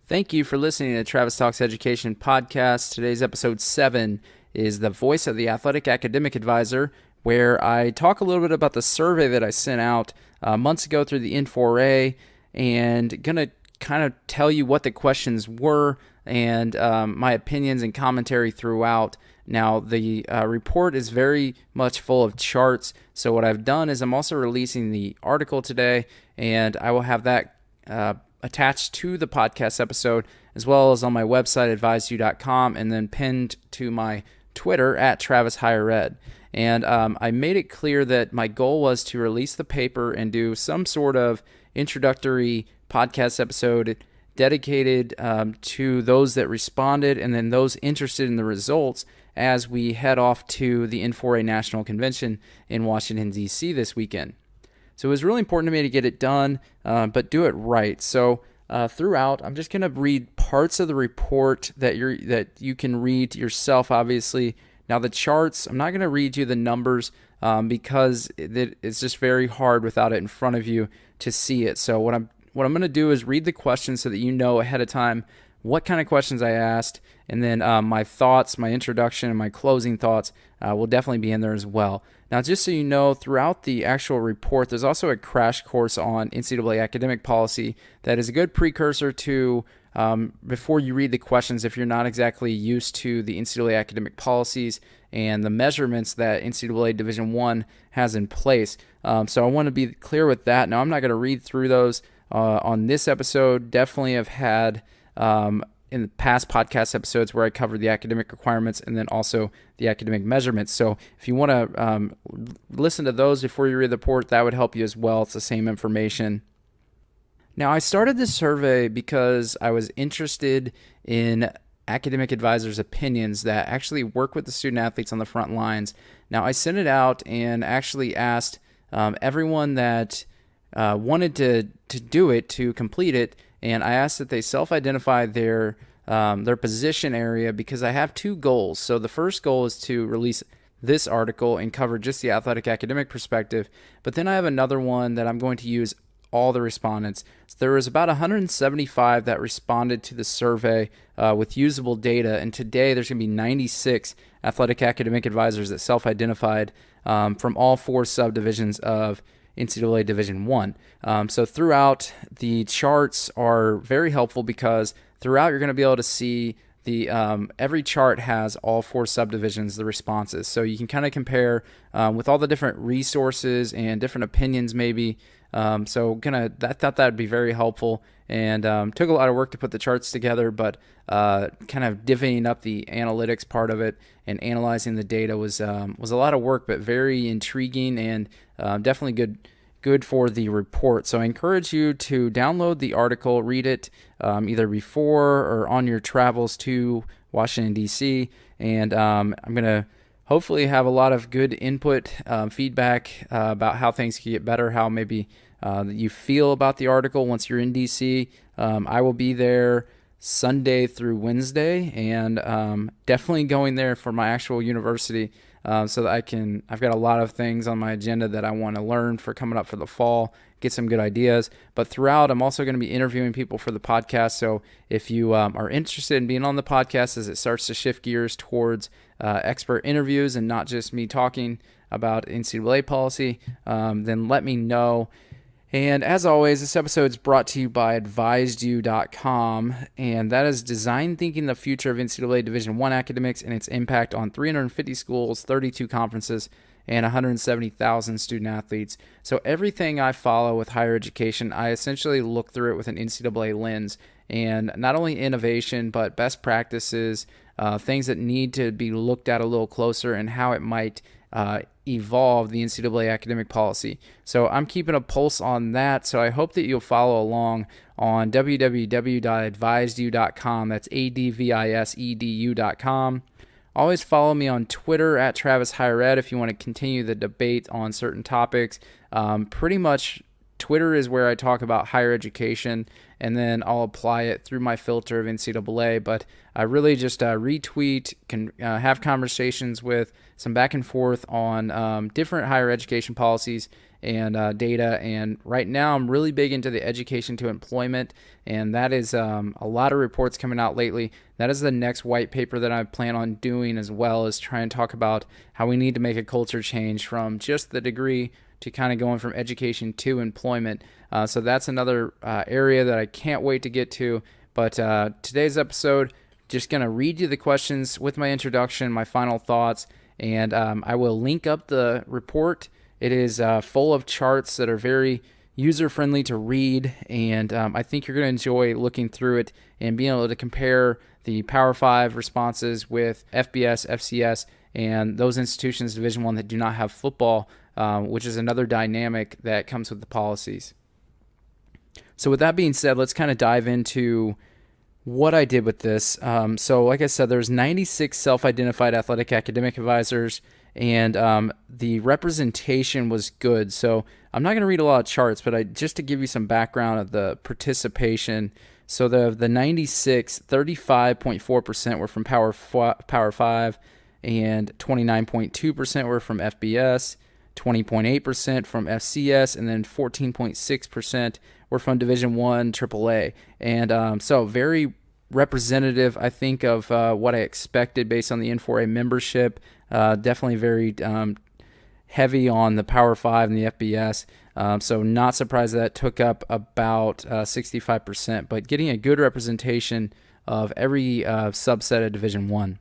Thank you for listening to Travis Talks Education Podcast. Today's episode 7 is the voice of the athletic academic advisor, where I talk a little bit about the survey that I sent out months ago through the N4A, and going to kind of tell you what the questions were and my opinions and commentary throughout. Now, the report is very much full of charts, so what I've done is I'm also releasing the article today, and I will have that attached to the podcast episode, as well as on my website, AdvisEdu.com, and then pinned to my Twitter at Travis Higher Ed. And I made it clear that my goal was to release the paper and do some sort of introductory podcast episode dedicated to those that responded and then those interested in the results as we head off to the N4A National Convention in Washington, D.C. this weekend. So it was really important to me to get it done, but do it right. So throughout, I'm just going to read parts of the report that you can read yourself, obviously. Now the charts, I'm not going to read you the numbers because it's just very hard without it in front of you to see it. So what I'm going to do is read the questions so that you know ahead of time what kind of questions I asked, and then my thoughts, my introduction, and my closing thoughts will definitely be in there as well. Now, just so you know, throughout the actual report, there's also a crash course on NCAA academic policy that is a good precursor to before you read the questions if you're not exactly used to the NCAA academic policies and the measurements that NCAA Division I has in place. So I want to be clear with that. Now, I'm not going to read through those on this episode. Definitely have had in the past podcast episodes where I covered the academic requirements and then also the academic measurements. So if you want to listen to those before you read the report, that would help you as well. It's the same information. Now, I started this survey because I was interested in academic advisors' opinions that actually work with the student athletes on the front lines. Now, I sent it out and actually asked everyone that wanted to do it to complete it, and I asked that they self-identify their position area because I have two goals. So the first goal is to release this article and cover just the athletic academic perspective, but then I have another one that I'm going to use all the respondents. So there was about 175 that responded to the survey with usable data, and today there's going to be 96 athletic academic advisors that self-identified from all four subdivisions of NCAA Division I. So throughout, the charts are very helpful because throughout you're going to be able to see the every chart has all four subdivisions, the responses. So you can kind of compare with all the different resources and different opinions maybe. I thought that would be very helpful, and took a lot of work to put the charts together, but kind of divvying up the analytics part of it and analyzing the data was a lot of work, but very intriguing and definitely good for the report. So I encourage you to download the article, read it either before or on your travels to Washington, D.C., and I'm going to hopefully have a lot of good input, feedback about how things can get better, how maybe you feel about the article once you're in D.C. I will be there Sunday through Wednesday, and definitely going there for my actual university so that I've got a lot of things on my agenda that I want to learn for coming up for the fall, get some good ideas. But throughout, I'm also going to be interviewing people for the podcast. So if you are interested in being on the podcast as it starts to shift gears towards expert interviews and not just me talking about NCAA policy, then let me know. And as always, this episode is brought to you by AdvisEdu.com, and that is Design Thinking the Future of NCAA Division I Academics and its impact on 350 schools, 32 conferences, and 170,000 student athletes. So everything I follow with higher education, I essentially look through it with an NCAA lens, and not only innovation, but best practices, things that need to be looked at a little closer, and how it might evolve the NCAA academic policy. So I'm keeping a pulse on that, so I hope that you'll follow along on www.advisedu.com. That's AdvisEdu.com. Always follow me on Twitter at Travis Higher Ed if you want to continue the debate on certain topics. Pretty much Twitter is where I talk about higher education and then I'll apply it through my filter of NCAA. But I really just retweet, can have conversations with some back and forth on different higher education policies and data. And right now I'm really big into the education to employment, and that is a lot of reports coming out lately. That is the next white paper that I plan on doing, as well as try and talk about how we need to make a culture change from just the degree to kind of going from education to employment. So that's another area that I can't wait to get to. But today's episode, just going to read you the questions with my introduction, my final thoughts, and I will link up the report. It is full of charts that are very user-friendly to read, and I think you're going to enjoy looking through it and being able to compare the Power 5 responses with FBS, FCS, and those institutions, Division I, that do not have football, which is another dynamic that comes with the policies. So with that being said, let's kind of dive into what I did with this. So like I said, there's 96 self-identified athletic academic advisors, and the representation was good. So I'm not going to read a lot of charts, but just to give you some background of the participation. So the 96, 35.4% were from Power 5, and 29.2% were from FBS, 20.8% from FCS, and then 14.6% were from Division I, AAA. And so very representative, I think, of what I expected based on the N4A membership. Definitely very heavy on the Power 5 and the FBS. So not surprised that took up about 65%, but getting a good representation of every subset of Division I.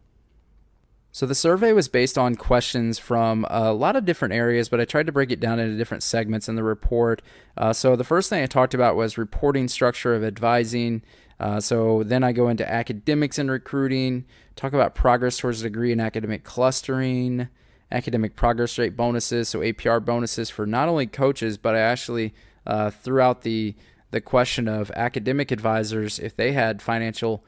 So the survey was based on questions from a lot of different areas, but I tried to break it down into different segments in the report. So the first thing I talked about was reporting structure of advising. So then I go into academics and recruiting, talk about progress towards a degree in academic clustering, academic progress rate bonuses, so APR bonuses for not only coaches, but I actually threw out the question of academic advisors if they had financial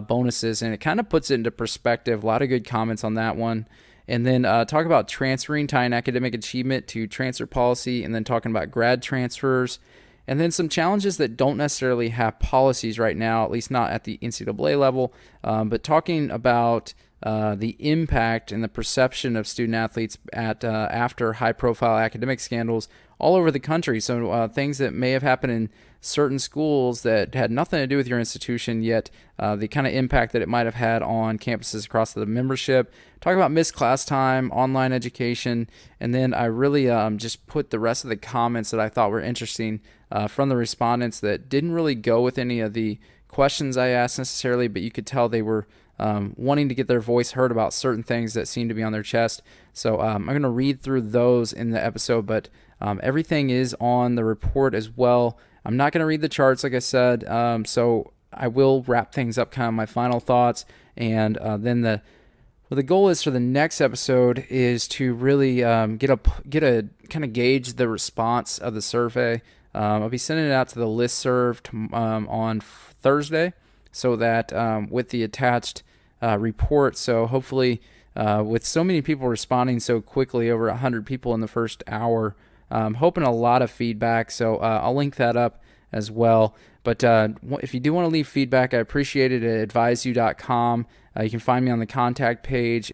bonuses, and it kind of puts it into perspective. A lot of good comments on that one. And then talk about transferring, tying academic achievement to transfer policy, and then talking about grad transfers. And then some challenges that don't necessarily have policies right now, at least not at the NCAA level, but talking about the impact and the perception of student athletes after high-profile academic scandals all over the country. So things that may have happened in certain schools that had nothing to do with your institution, yet the kind of impact that it might have had on campuses across the membership. Talk about missed class time, online education, and then I really just put the rest of the comments that I thought were interesting from the respondents that didn't really go with any of the questions I asked necessarily, but you could tell they were wanting to get their voice heard about certain things that seemed to be on their chest. So I'm going to read through those in the episode, but everything is on the report as well. I'm not going to read the charts, like I said, so I will wrap things up, kind of my final thoughts, and then the goal is for the next episode is to really get a kind of gauge the response of the survey. I'll be sending it out to the listserv on Thursday, so that with the attached report, so hopefully with so many people responding so quickly, over 100 people in the first hour, hoping a lot of feedback, so I'll link that up as well. But if you do want to leave feedback, I appreciate it at AdvisEdu.com. You can find me on the contact page.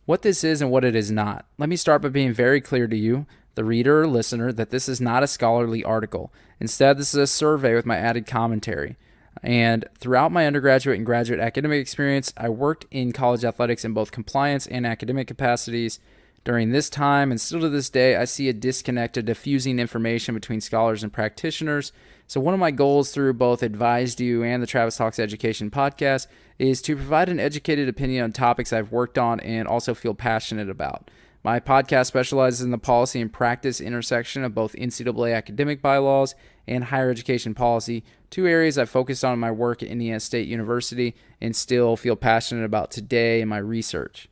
What this is and what it is not. Let me start by being very clear to you, the reader or listener, that this is not a scholarly article. Instead, this is a survey with my added commentary. And throughout my undergraduate and graduate academic experience, I worked in college athletics in both compliance and academic capacities. During this time, and still to this day, I see a disconnect of diffusing information between scholars and practitioners. So one of my goals through both AdvisEdu and the Travis Talks Education podcast is to provide an educated opinion on topics I've worked on and also feel passionate about. My podcast specializes in the policy and practice intersection of both NCAA academic bylaws and higher education policy, two areas I've focused on in my work at Indiana State University and still feel passionate about today in my research.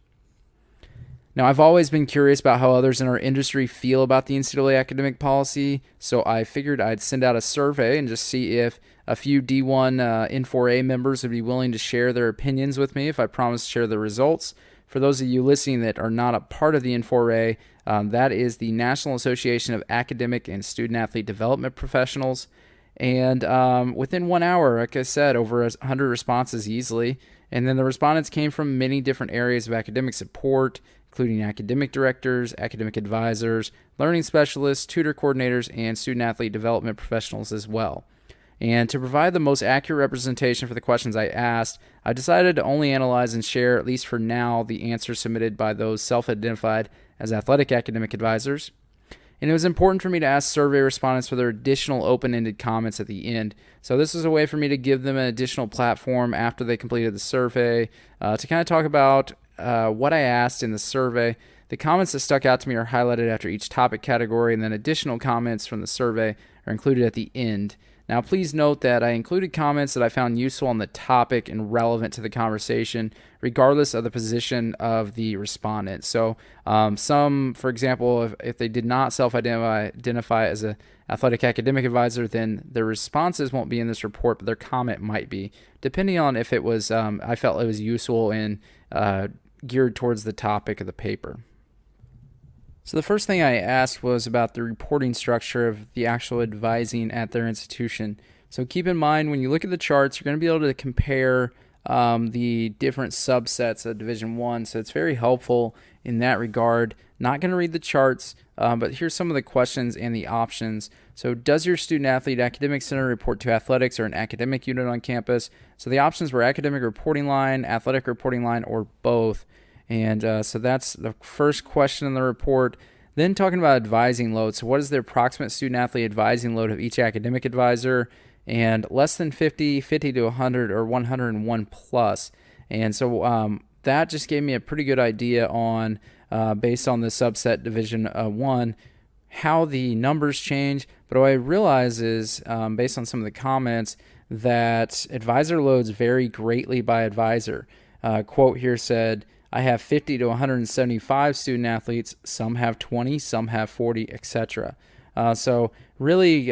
Now, I've always been curious about how others in our industry feel about the NCAA academic policy, so I figured I'd send out a survey and just see if a few D1 N4A members would be willing to share their opinions with me if I promise to share the results. For those of you listening that are not a part of the N4A, that is the National Association of Academic and Student Athlete Development Professionals. And within 1 hour, like I said, over 100 responses easily. And then the respondents came from many different areas of academic support, including academic directors, academic advisors, learning specialists, tutor coordinators, and student-athlete development professionals as well. And to provide the most accurate representation for the questions I asked, I decided to only analyze and share, at least for now, the answers submitted by those self-identified as athletic academic advisors. And it was important for me to ask survey respondents for their additional open-ended comments at the end. So this was a way for me to give them an additional platform after they completed the survey to kind of talk about what I asked in the survey. The comments that stuck out to me are highlighted after each topic category, and then additional comments from the survey are included at the end. Now, please note that I included comments that I found useful on the topic and relevant to the conversation, regardless of the position of the respondent. So some, for example, if they did not self-identify as an athletic academic advisor, then their responses won't be in this report, but their comment might be, depending on if it was, I felt it was useful and geared towards the topic of the paper. So the first thing I asked was about the reporting structure of the actual advising at their institution. So keep in mind, when you look at the charts, you're going to be able to compare the different subsets of Division I. So it's very helpful in that regard. Not going to read the charts, but here's some of the questions and the options. So does your student-athlete academic center report to athletics or an academic unit on campus? So the options were academic reporting line, athletic reporting line, or both. And so that's the first question in the report. Then talking about advising load. So what is the approximate student-athlete advising load of each academic advisor? And less than 50, 50 to 100, or 101 plus. And so that just gave me a pretty good idea on, based on the subset Division 1, how the numbers change. But what I realize is, based on some of the comments, that advisor loads vary greatly by advisor. Quote here said, I have 50 to 175 student athletes. Some have 20, some have 40, etc. So really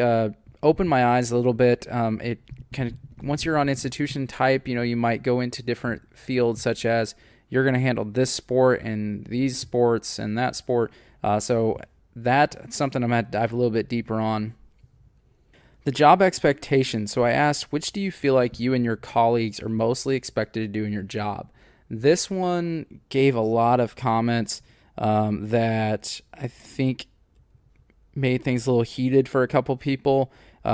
opened my eyes a little bit. It kind of, once you're on institution type, you might go into different fields, such as you're going to handle this sport and these sports and that sport. So that's something I'm going to dive a little bit deeper on. The job expectations. So I asked, which do you feel like you and your colleagues are mostly expected to do in your job? This one gave a lot of comments that I think made things a little heated for a couple people.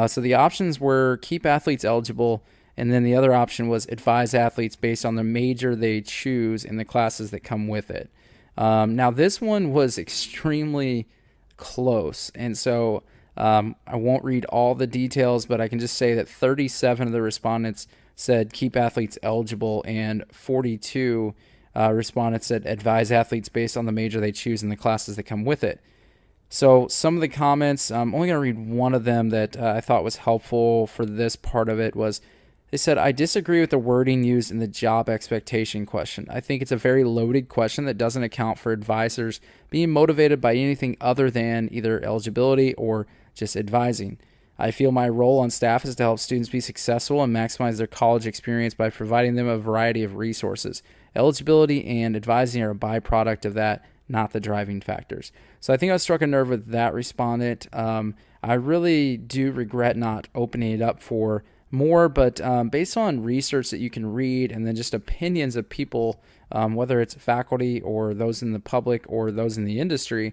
So the options were keep athletes eligible, and then the other option was advise athletes based on the major they choose in the classes that come with it. Now this one was extremely close, and so I won't read all the details, but I can just say that 37 of the respondents said keep athletes eligible, and 42 respondents said advise athletes based on the major they choose in the classes that come with it. So some of the comments, I'm only going to read one of them that I thought was helpful for this part of it, was they said, I disagree with the wording used in the job expectation question. I think it's a very loaded question that doesn't account for advisors being motivated by anything other than either eligibility or just advising. I feel my role on staff is to help students be successful and maximize their college experience by providing them a variety of resources. Eligibility and advising are a byproduct of that, not the driving factors. So I think I struck a nerve with that respondent. I really do regret not opening it up for more, but based on research that you can read and then just opinions of people, whether it's faculty or those in the public or those in the industry,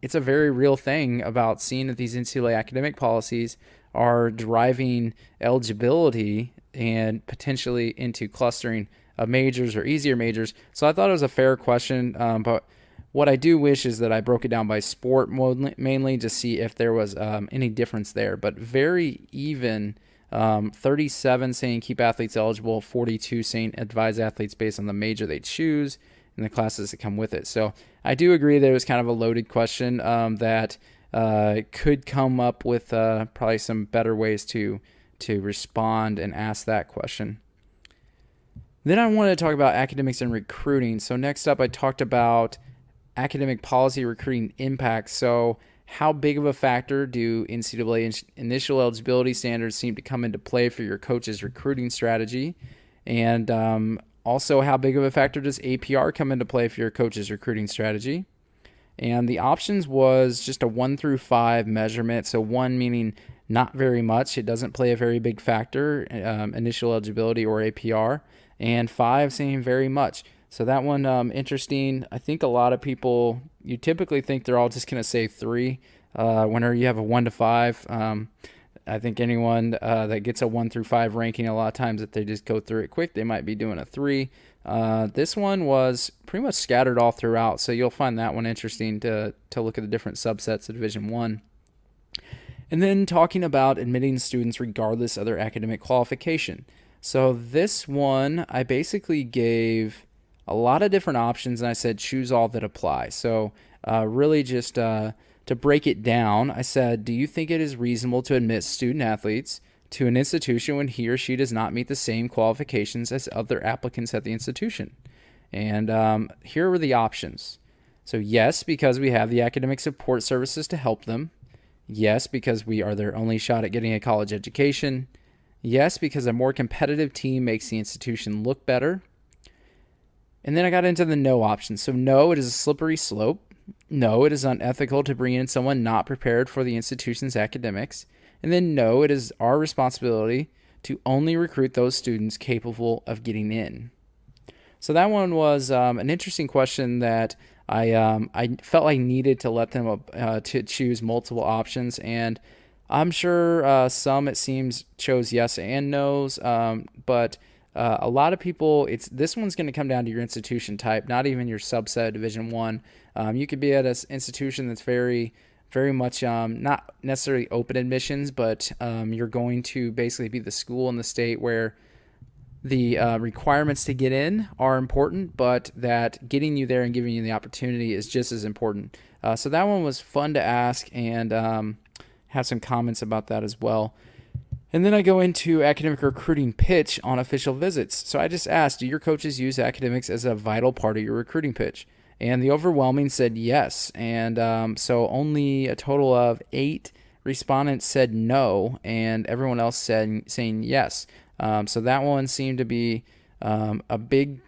it's a very real thing about seeing that these NCAA academic policies are driving eligibility and potentially into clustering of majors or easier majors. So I thought it was a fair question, but what I do wish is that I broke it down by sport mainly to see if there was any difference there, but very even. 37 saying keep athletes eligible, 42 saying advise athletes based on the major they choose and the classes that come with it. So I do agree that it was kind of a loaded question that could come up with probably some better ways to respond and ask that question. Then I wanted to talk about academics and recruiting. So next up, I talked about academic policy recruiting impact. So how big of a factor do NCAA initial eligibility standards seem to come into play for your coach's recruiting strategy? And also, how big of a factor does APR come into play for your coach's recruiting strategy? And the options was just a 1 through 5 measurement. So 1 meaning not very much. It doesn't play a very big factor, initial eligibility or APR. And 5 saying very much. So that one, interesting. I think a lot of people, you typically think they're all just going to say 3. Whenever you have a 1 to 5, I think anyone that gets a 1 through 5 ranking, a lot of times if they just go through it quick, they might be doing a 3. This one was pretty much scattered all throughout, so you'll find that one interesting to look at the different subsets of Division 1. And then talking about admitting students regardless of their academic qualification. So this one, I basically gave a lot of different options, and I said choose all that apply. So really just to break it down, I said, do you think it is reasonable to admit student athletes to an institution when he or she does not meet the same qualifications as other applicants at the institution? And here were the options. So yes, because we have the academic support services to help them. Yes, because we are their only shot at getting a college education. Yes, because a more competitive team makes the institution look better. And then I got into the no option. So no, it is a slippery slope. No, it is unethical to bring in someone not prepared for the institution's academics. And then no, it is our responsibility to only recruit those students capable of getting in. So that one was an interesting question that I felt I needed to let them to choose multiple options, and I'm sure some, it seems, chose yes and no's, but a lot of people, this one's going to come down to your institution type, not even your subset Division 1. You could be at an institution that's very, very much not necessarily open admissions, but you're going to basically be the school in the state where the requirements to get in are important, but that getting you there and giving you the opportunity is just as important. So that one was fun to ask, and have some comments about that as well. And then I go into academic recruiting pitch on official visits. So I just asked, do your coaches use academics as a vital part of your recruiting pitch? And the overwhelming said yes. And so only a total of 8 respondents said no, and everyone else saying yes. So that one seemed to be a big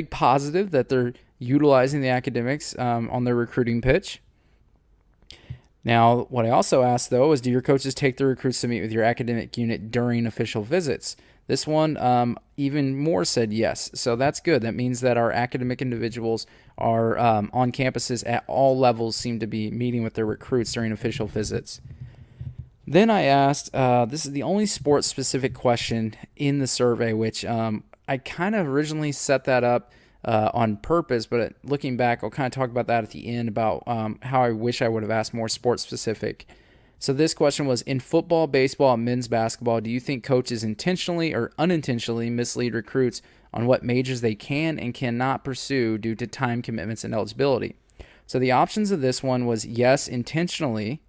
positive that they're utilizing the academics on their recruiting pitch. Now, what I also asked, though, is do your coaches take the recruits to meet with your academic unit during official visits? This one even more said yes. So that's good. That means that our academic individuals are on campuses at all levels, seem to be meeting with their recruits during official visits. Then I asked, this is the only sports-specific question in the survey, which I kind of originally set that up on purpose, but looking back, I'll kind of talk about that at the end about how I wish I would have asked more sports-specific. So this question was, in football, baseball, and men's basketball, do you think coaches intentionally or unintentionally mislead recruits on what majors they can and cannot pursue due to time commitments and eligibility? So the options of this one was yes, intentionally,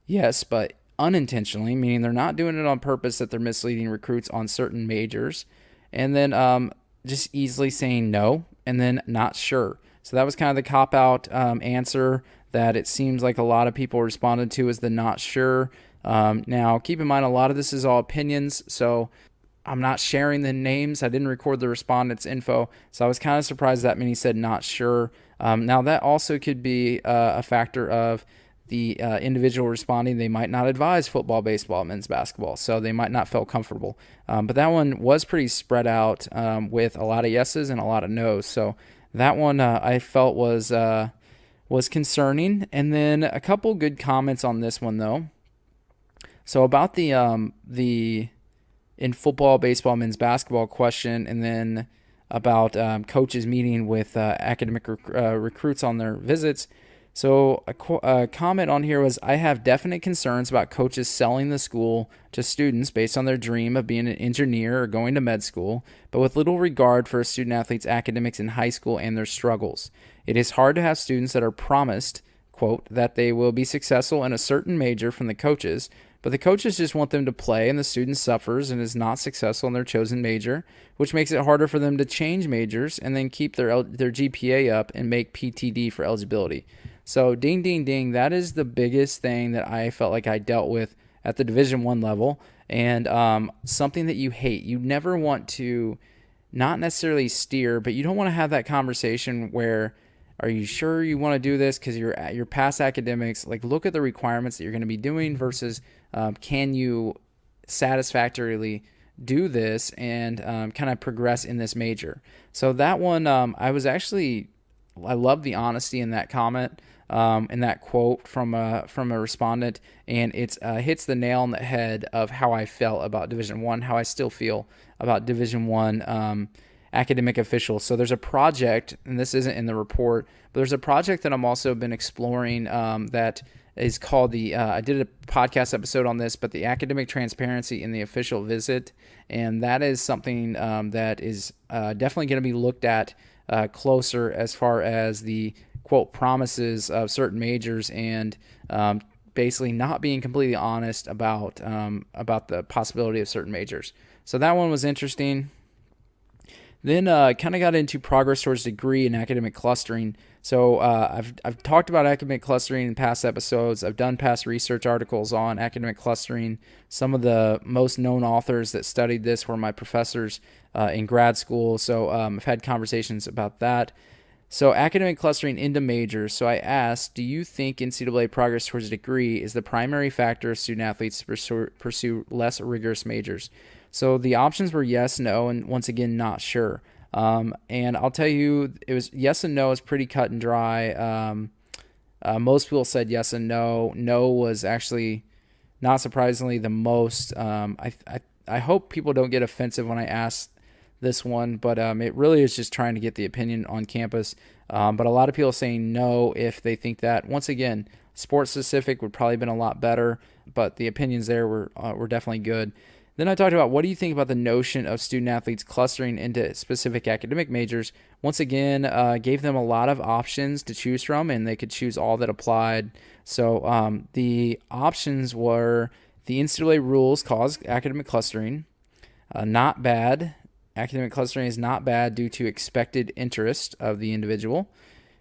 yes, but unintentionally, meaning they're not doing it on purpose, that they're misleading recruits on certain majors, and then just easily saying no, and then not sure. So that was kind of the cop-out answer that it seems like a lot of people responded to, is the not sure. Now, keep in mind, a lot of this is all opinions, so I'm not sharing the names. I didn't record the respondents' info, so I was kind of surprised that many said not sure. Now, that also could be a factor of the individual responding. They might not advise football, baseball, men's basketball, so they might not feel comfortable. But that one was pretty spread out with a lot of yeses and a lot of nos. So that one I felt was concerning. And then a couple good comments on this one, though. So about the in football, baseball, men's basketball question, and then about coaches meeting with academic recruits on their visits. So a comment on here was, I have definite concerns about coaches selling the school to students based on their dream of being an engineer or going to med school, but with little regard for a student athlete's academics in high school and their struggles. It is hard to have students that are promised, quote, that they will be successful in a certain major from the coaches, but the coaches just want them to play, and the student suffers and is not successful in their chosen major, which makes it harder for them to change majors and then keep their GPA up and make PTD for eligibility. So ding, ding, ding, that is the biggest thing that I felt like I dealt with at the Division I level, and something that you hate. You never want to, not necessarily steer, but you don't want to have that conversation where Are you sure you want to do this because you're past academics? Like, look at the requirements that you're going to be doing versus can you satisfactorily do this and kind of progress in this major. So that one, I love the honesty in that comment, in that quote from a respondent, and it hits the nail on the head of how I felt about Division One, how I still feel about Division One academic officials. So there's a project, and this isn't in the report, but there's a project that I'm also been exploring that is called I did a podcast episode on this, but the academic transparency in the official visit. And that is something that is definitely going to be looked at closer as far as the quote promises of certain majors and basically not being completely honest about the possibility of certain majors. So that one was interesting. Then kind of got into progress towards degree and academic clustering. So I've talked about academic clustering in past episodes. I've done past research articles on academic clustering. Some of the most known authors that studied this were my professors in grad school. So I've had conversations about that. So academic clustering into majors. So I asked, do you think NCAA progress towards a degree is the primary factor of student athletes to pursue less rigorous majors? So the options were yes, no, and once again, not sure. And I'll tell you, it was yes and no is pretty cut and dry. Most people said yes and no. No was actually, not surprisingly, the most. I hope people don't get offensive when I ask this one, but it really is just trying to get the opinion on campus. But a lot of people saying no if they think that, once again, sports specific would probably have been a lot better, but the opinions there were definitely good. Then I talked about what do you think about the notion of student athletes clustering into specific academic majors. Once again, gave them a lot of options to choose from, and they could choose all that applied. So the options were the NCAA rules cause academic clustering. Not bad. Academic clustering is not bad due to expected interest of the individual,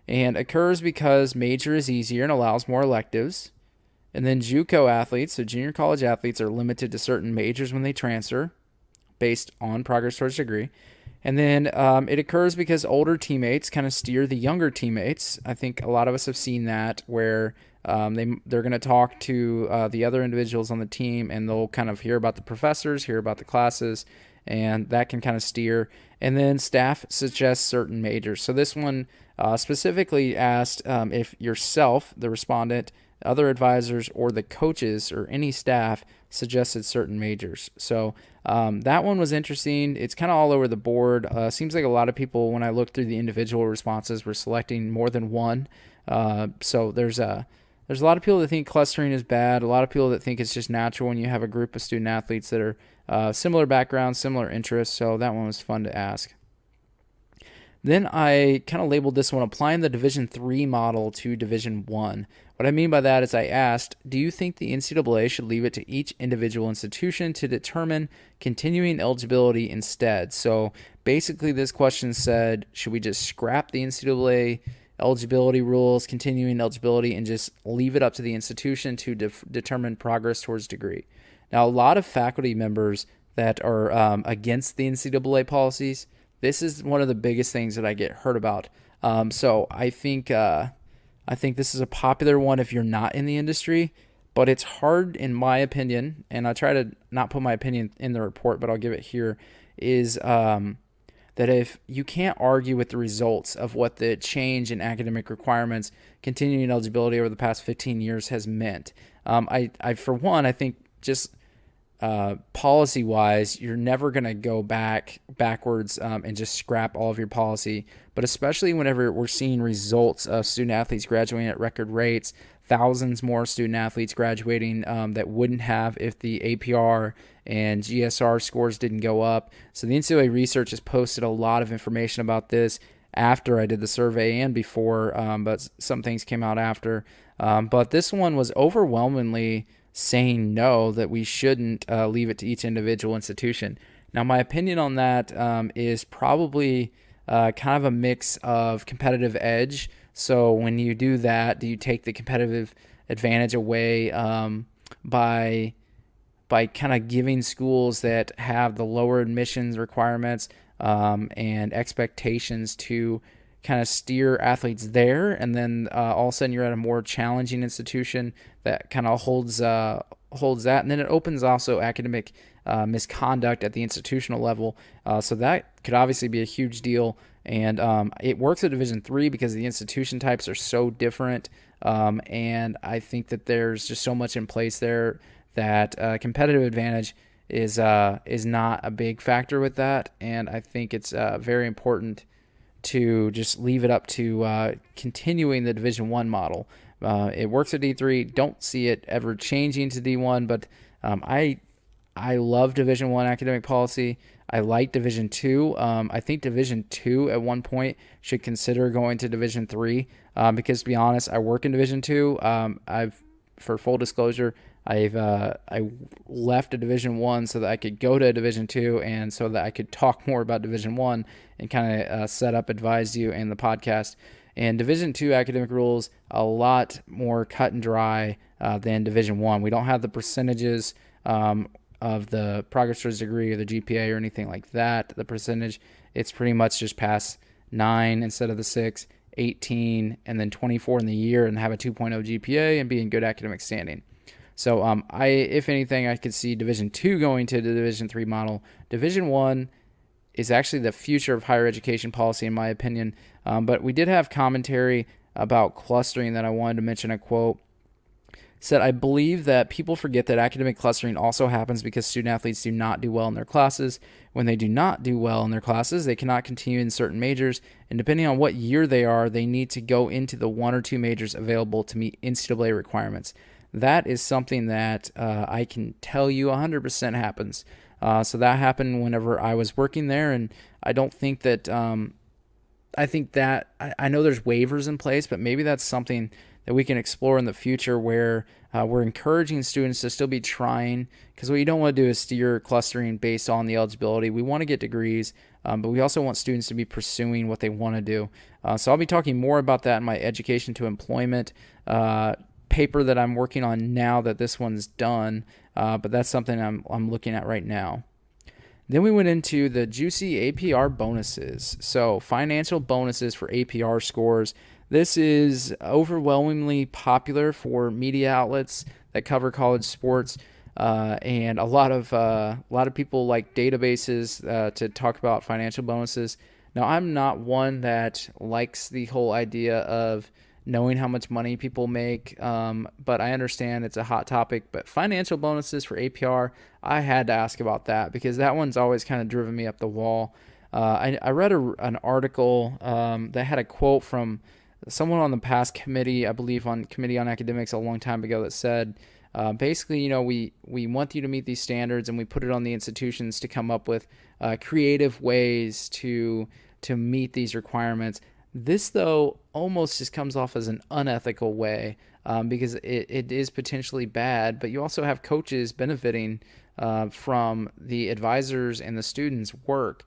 and occurs because major is easier and allows more electives. And then JUCO athletes, so junior college athletes, are limited to certain majors when they transfer based on progress towards degree. And then it occurs because older teammates kind of steer the younger teammates. I think a lot of us have seen that where they're going to talk to the other individuals on the team, and they'll kind of hear about the professors, hear about the classes, and that can kind of steer. And then staff suggests certain majors. So this one specifically asked if yourself, the respondent, other advisors, or the coaches or any staff suggested certain majors. So that one was interesting. It's kind of all over the board. Seems like a lot of people, when I looked through the individual responses, were selecting more than one. So there's a lot of people that think clustering is bad. A lot of people that think it's just natural when you have a group of student athletes that are similar backgrounds, similar interests. So that one was fun to ask. Then I kind of labeled this one applying the Division III model to Division I. What I mean by that is I asked, do you think the NCAA should leave it to each individual institution to determine continuing eligibility instead? So basically this question said, should we just scrap the NCAA eligibility rules, continuing eligibility, and just leave it up to the institution to determine progress towards degree? Now, a lot of faculty members that are against the NCAA policies, this is one of the biggest things that I get heard about. So I think this is a popular one if you're not in the industry, but it's hard, in my opinion, and I try to not put my opinion in the report, but I'll give it here, is that if you can't argue with the results of what the change in academic requirements, continuing eligibility over the past 15 years has meant. For one, I think just policy-wise, you're never going to go backwards and just scrap all of your policy. But especially whenever we're seeing results of student athletes graduating at record rates, thousands more student athletes graduating that wouldn't have if the APR and GSR scores didn't go up. So the NCAA research has posted a lot of information about this after I did the survey and before, but some things came out after. But this one was overwhelmingly saying no, that we shouldn't leave it to each individual institution. Now, my opinion on that is probably kind of a mix of competitive edge. So when you do that, do you take the competitive advantage away by kind of giving schools that have the lower admissions requirements and expectations to kind of steer athletes there, and then all of a sudden you're at a more challenging institution that kind of holds that, and then it opens also academic misconduct at the institutional level. So that could obviously be a huge deal, and it works at Division III because the institution types are so different, and I think that there's just so much in place there that competitive advantage is not a big factor with that, and I think it's very important to just leave it up to continuing the Division I model. It works at D3. Don't see it ever changing to D1, but I love Division I academic policy. I like Division II. I think Division II at one point should consider going to Division III because, to be honest, I work in Division II. For full disclosure, I left a Division I so that I could go to a Division II and so that I could talk more about Division I and kind of set up AdvisEdu and the podcast. And Division II academic rules a lot more cut and dry than Division I. We don't have the percentages of the progress towards degree or the GPA or anything like that. The percentage, it's pretty much just pass 9 instead of the 6, 18, and then 24 in the year and have a 2.0 GPA and be in good academic standing. So if anything, I could see Division II going to the Division III model. Division I is actually the future of higher education policy, in my opinion. But we did have commentary about clustering that I wanted to mention. A quote said, "I believe that people forget that academic clustering also happens because student athletes do not do well in their classes. When they do not do well in their classes, they cannot continue in certain majors, and depending on what year they are, they need to go into the 1 or 2 majors available to meet NCAA requirements." That is something that I can tell you 100% happens. So that happened whenever I was working there, and I don't think that I think that I know there's waivers in place, but maybe that's something that we can explore in the future where we're encouraging students to still be trying, because what you don't want to do is steer clustering based on the eligibility. We want to get degrees, but we also want students to be pursuing what they want to do. So I'll be talking more about that in my education to employment paper that I'm working on now that this one's done, but that's something I'm looking at right now. Then we went into the juicy APR bonuses. So financial bonuses for APR scores. This is overwhelmingly popular for media outlets that cover college sports, and a lot of people like databases to talk about financial bonuses. Now, I'm not one that likes the whole idea of knowing how much money people make, but I understand it's a hot topic. But financial bonuses for APR, I had to ask about that because that one's always kind of driven me up the wall. I read an article that had a quote from someone on the past committee, I believe on Committee on Academics a long time ago, that said, basically, we want you to meet these standards, and we put it on the institutions to come up with creative ways to meet these requirements. This, though, almost just comes off as an unethical way because it is potentially bad, but you also have coaches benefiting from the advisors and the students' work.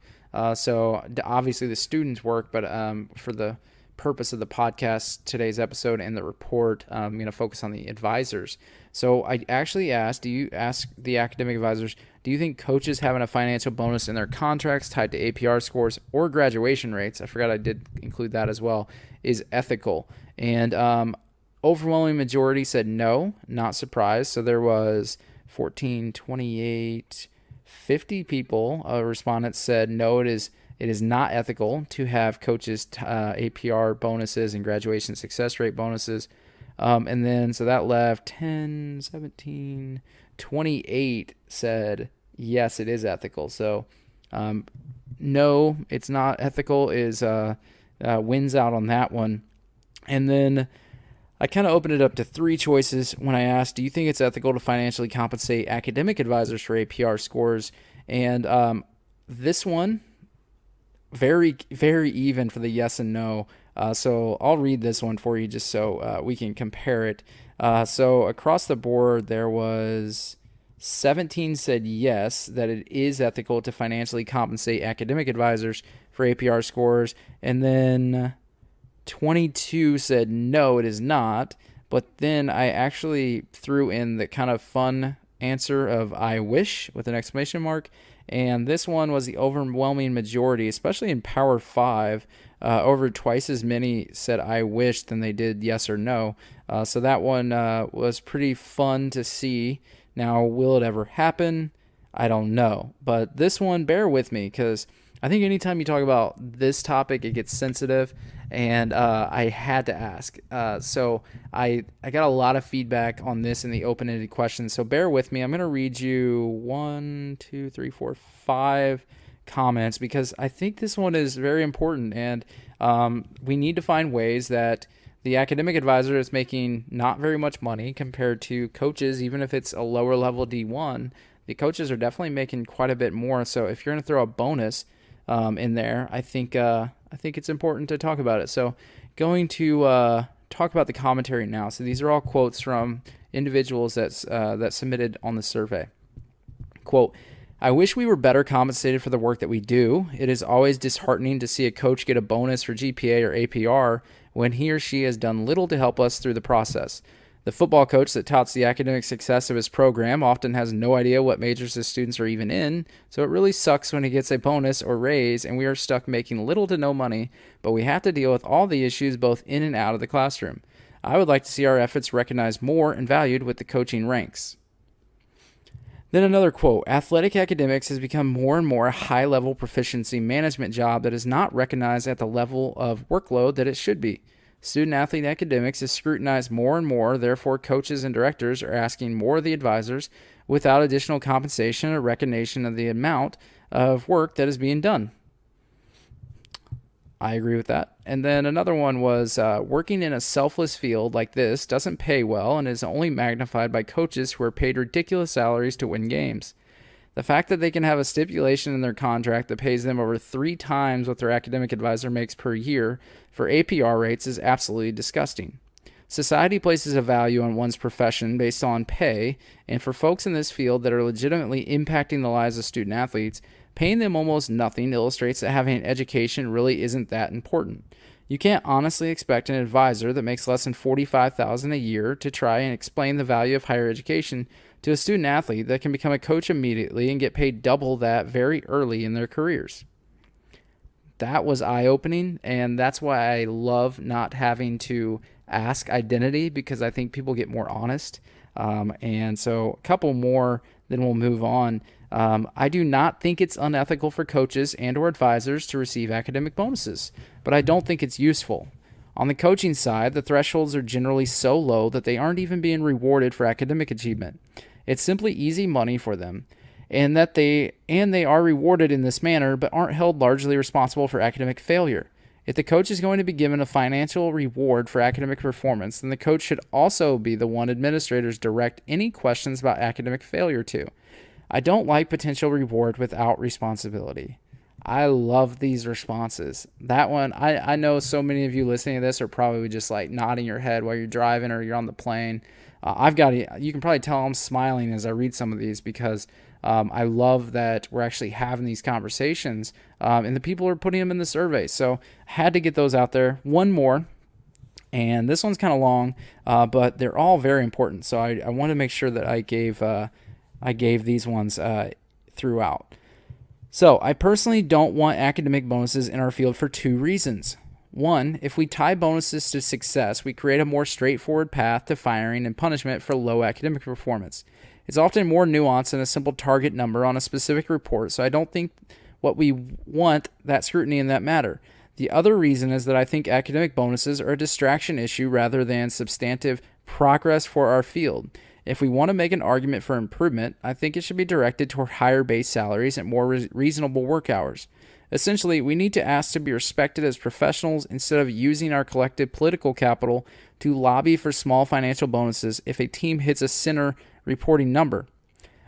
So obviously the students' work, but for the purpose of the podcast, today's episode, and the report, I'm going to focus on the advisors. So I actually asked the academic advisors, do you think coaches having a financial bonus in their contracts tied to APR scores or graduation rates, I forgot I did include that as well, is ethical? And overwhelming majority said no, not surprised. So there was 14, 28, 50 people, respondents said no, it is not ethical to have coaches APR bonuses and graduation success rate bonuses. And then, so that left 10, 17, 28 said, yes, it is ethical. So, no, it's not ethical is wins out on that one. And then I kind of opened it up to 3 choices when I asked, do you think it's ethical to financially compensate academic advisors for APR scores? And this one, very, very even for the yes and no. So I'll read this one for you just so we can compare it. So across the board, there was 17 said yes, that it is ethical to financially compensate academic advisors for APR scores. And then 22 said no, it is not. But then I actually threw in the kind of fun answer of I wish with an exclamation mark. And this one was the overwhelming majority, especially in Power 5. Over twice as many said I wish than they did yes or no. So that one was pretty fun to see. Now, will it ever happen? I don't know. But this one, bear with me, because I think anytime you talk about this topic, it gets sensitive, and I had to ask. So I got a lot of feedback on this in the open-ended questions, so bear with me. I'm going to read you 5 comments, because I think this one is very important, and we need to find ways that the academic advisor is making not very much money compared to coaches. Even if it's a lower level D1, the coaches are definitely making quite a bit more. So if you're going to throw a bonus in there, I think it's important to talk about it. So going to talk about the commentary now. So these are all quotes from individuals that submitted on the survey. Quote, I wish we were better compensated for the work that we do. It is always disheartening to see a coach get a bonus for GPA or APR when he or she has done little to help us through the process. The football coach that touts the academic success of his program often has no idea what majors his students are even in, so it really sucks when he gets a bonus or raise and we are stuck making little to no money, but we have to deal with all the issues both in and out of the classroom. I would like to see our efforts recognized more and valued with the coaching ranks. Then another quote, athletic academics has become more and more a high-level proficiency management job that is not recognized at the level of workload that it should be. Student-athlete academics is scrutinized more and more, therefore coaches and directors are asking more of the advisors without additional compensation or recognition of the amount of work that is being done. I agree with that. And then another one was working in a selfless field like this doesn't pay well and is only magnified by coaches who are paid ridiculous salaries to win games. The fact that they can have a stipulation in their contract that pays them over 3 times what their academic advisor makes per year for APR rates is absolutely disgusting. Society places a value on one's profession based on pay, and for folks in this field that are legitimately impacting the lives of student athletes, paying them almost nothing illustrates that having an education really isn't that important. You can't honestly expect an advisor that makes less than $45,000 a year to try and explain the value of higher education to a student athlete that can become a coach immediately and get paid double that very early in their careers. That was eye-opening, and that's why I love not having to ask identity, because I think people get more honest. And so a couple more, then we'll move on. I do not think it's unethical for coaches and or advisors to receive academic bonuses, but I don't think it's useful. On the coaching side, the thresholds are generally so low that they aren't even being rewarded for academic achievement. It's simply easy money for them, and they are rewarded in this manner, but aren't held largely responsible for academic failure. If the coach is going to be given a financial reward for academic performance, then the coach should also be the one administrators direct any questions about academic failure to. I don't like potential reward without responsibility. I love these responses. That one, I know so many of you listening to this are probably just like nodding your head while you're driving or you're on the plane. You can probably tell I'm smiling as I read some of these, because I love that we're actually having these conversations, and the people are putting them in the survey. So I had to get those out there. One more, and this one's kind of long, but they're all very important. So I want to make sure that I gave these ones throughout. So I personally don't want academic bonuses in our field for 2 reasons. One, if we tie bonuses to success, we create a more straightforward path to firing and punishment for low academic performance. It's often more nuanced than a simple target number on a specific report, so I don't think what we want that scrutiny in that matter. The other reason is that I think academic bonuses are a distraction issue rather than substantive progress for our field. If we want to make an argument for improvement, I think it should be directed toward higher base salaries and more reasonable work hours. Essentially, we need to ask to be respected as professionals instead of using our collective political capital to lobby for small financial bonuses if a team hits a center reporting number.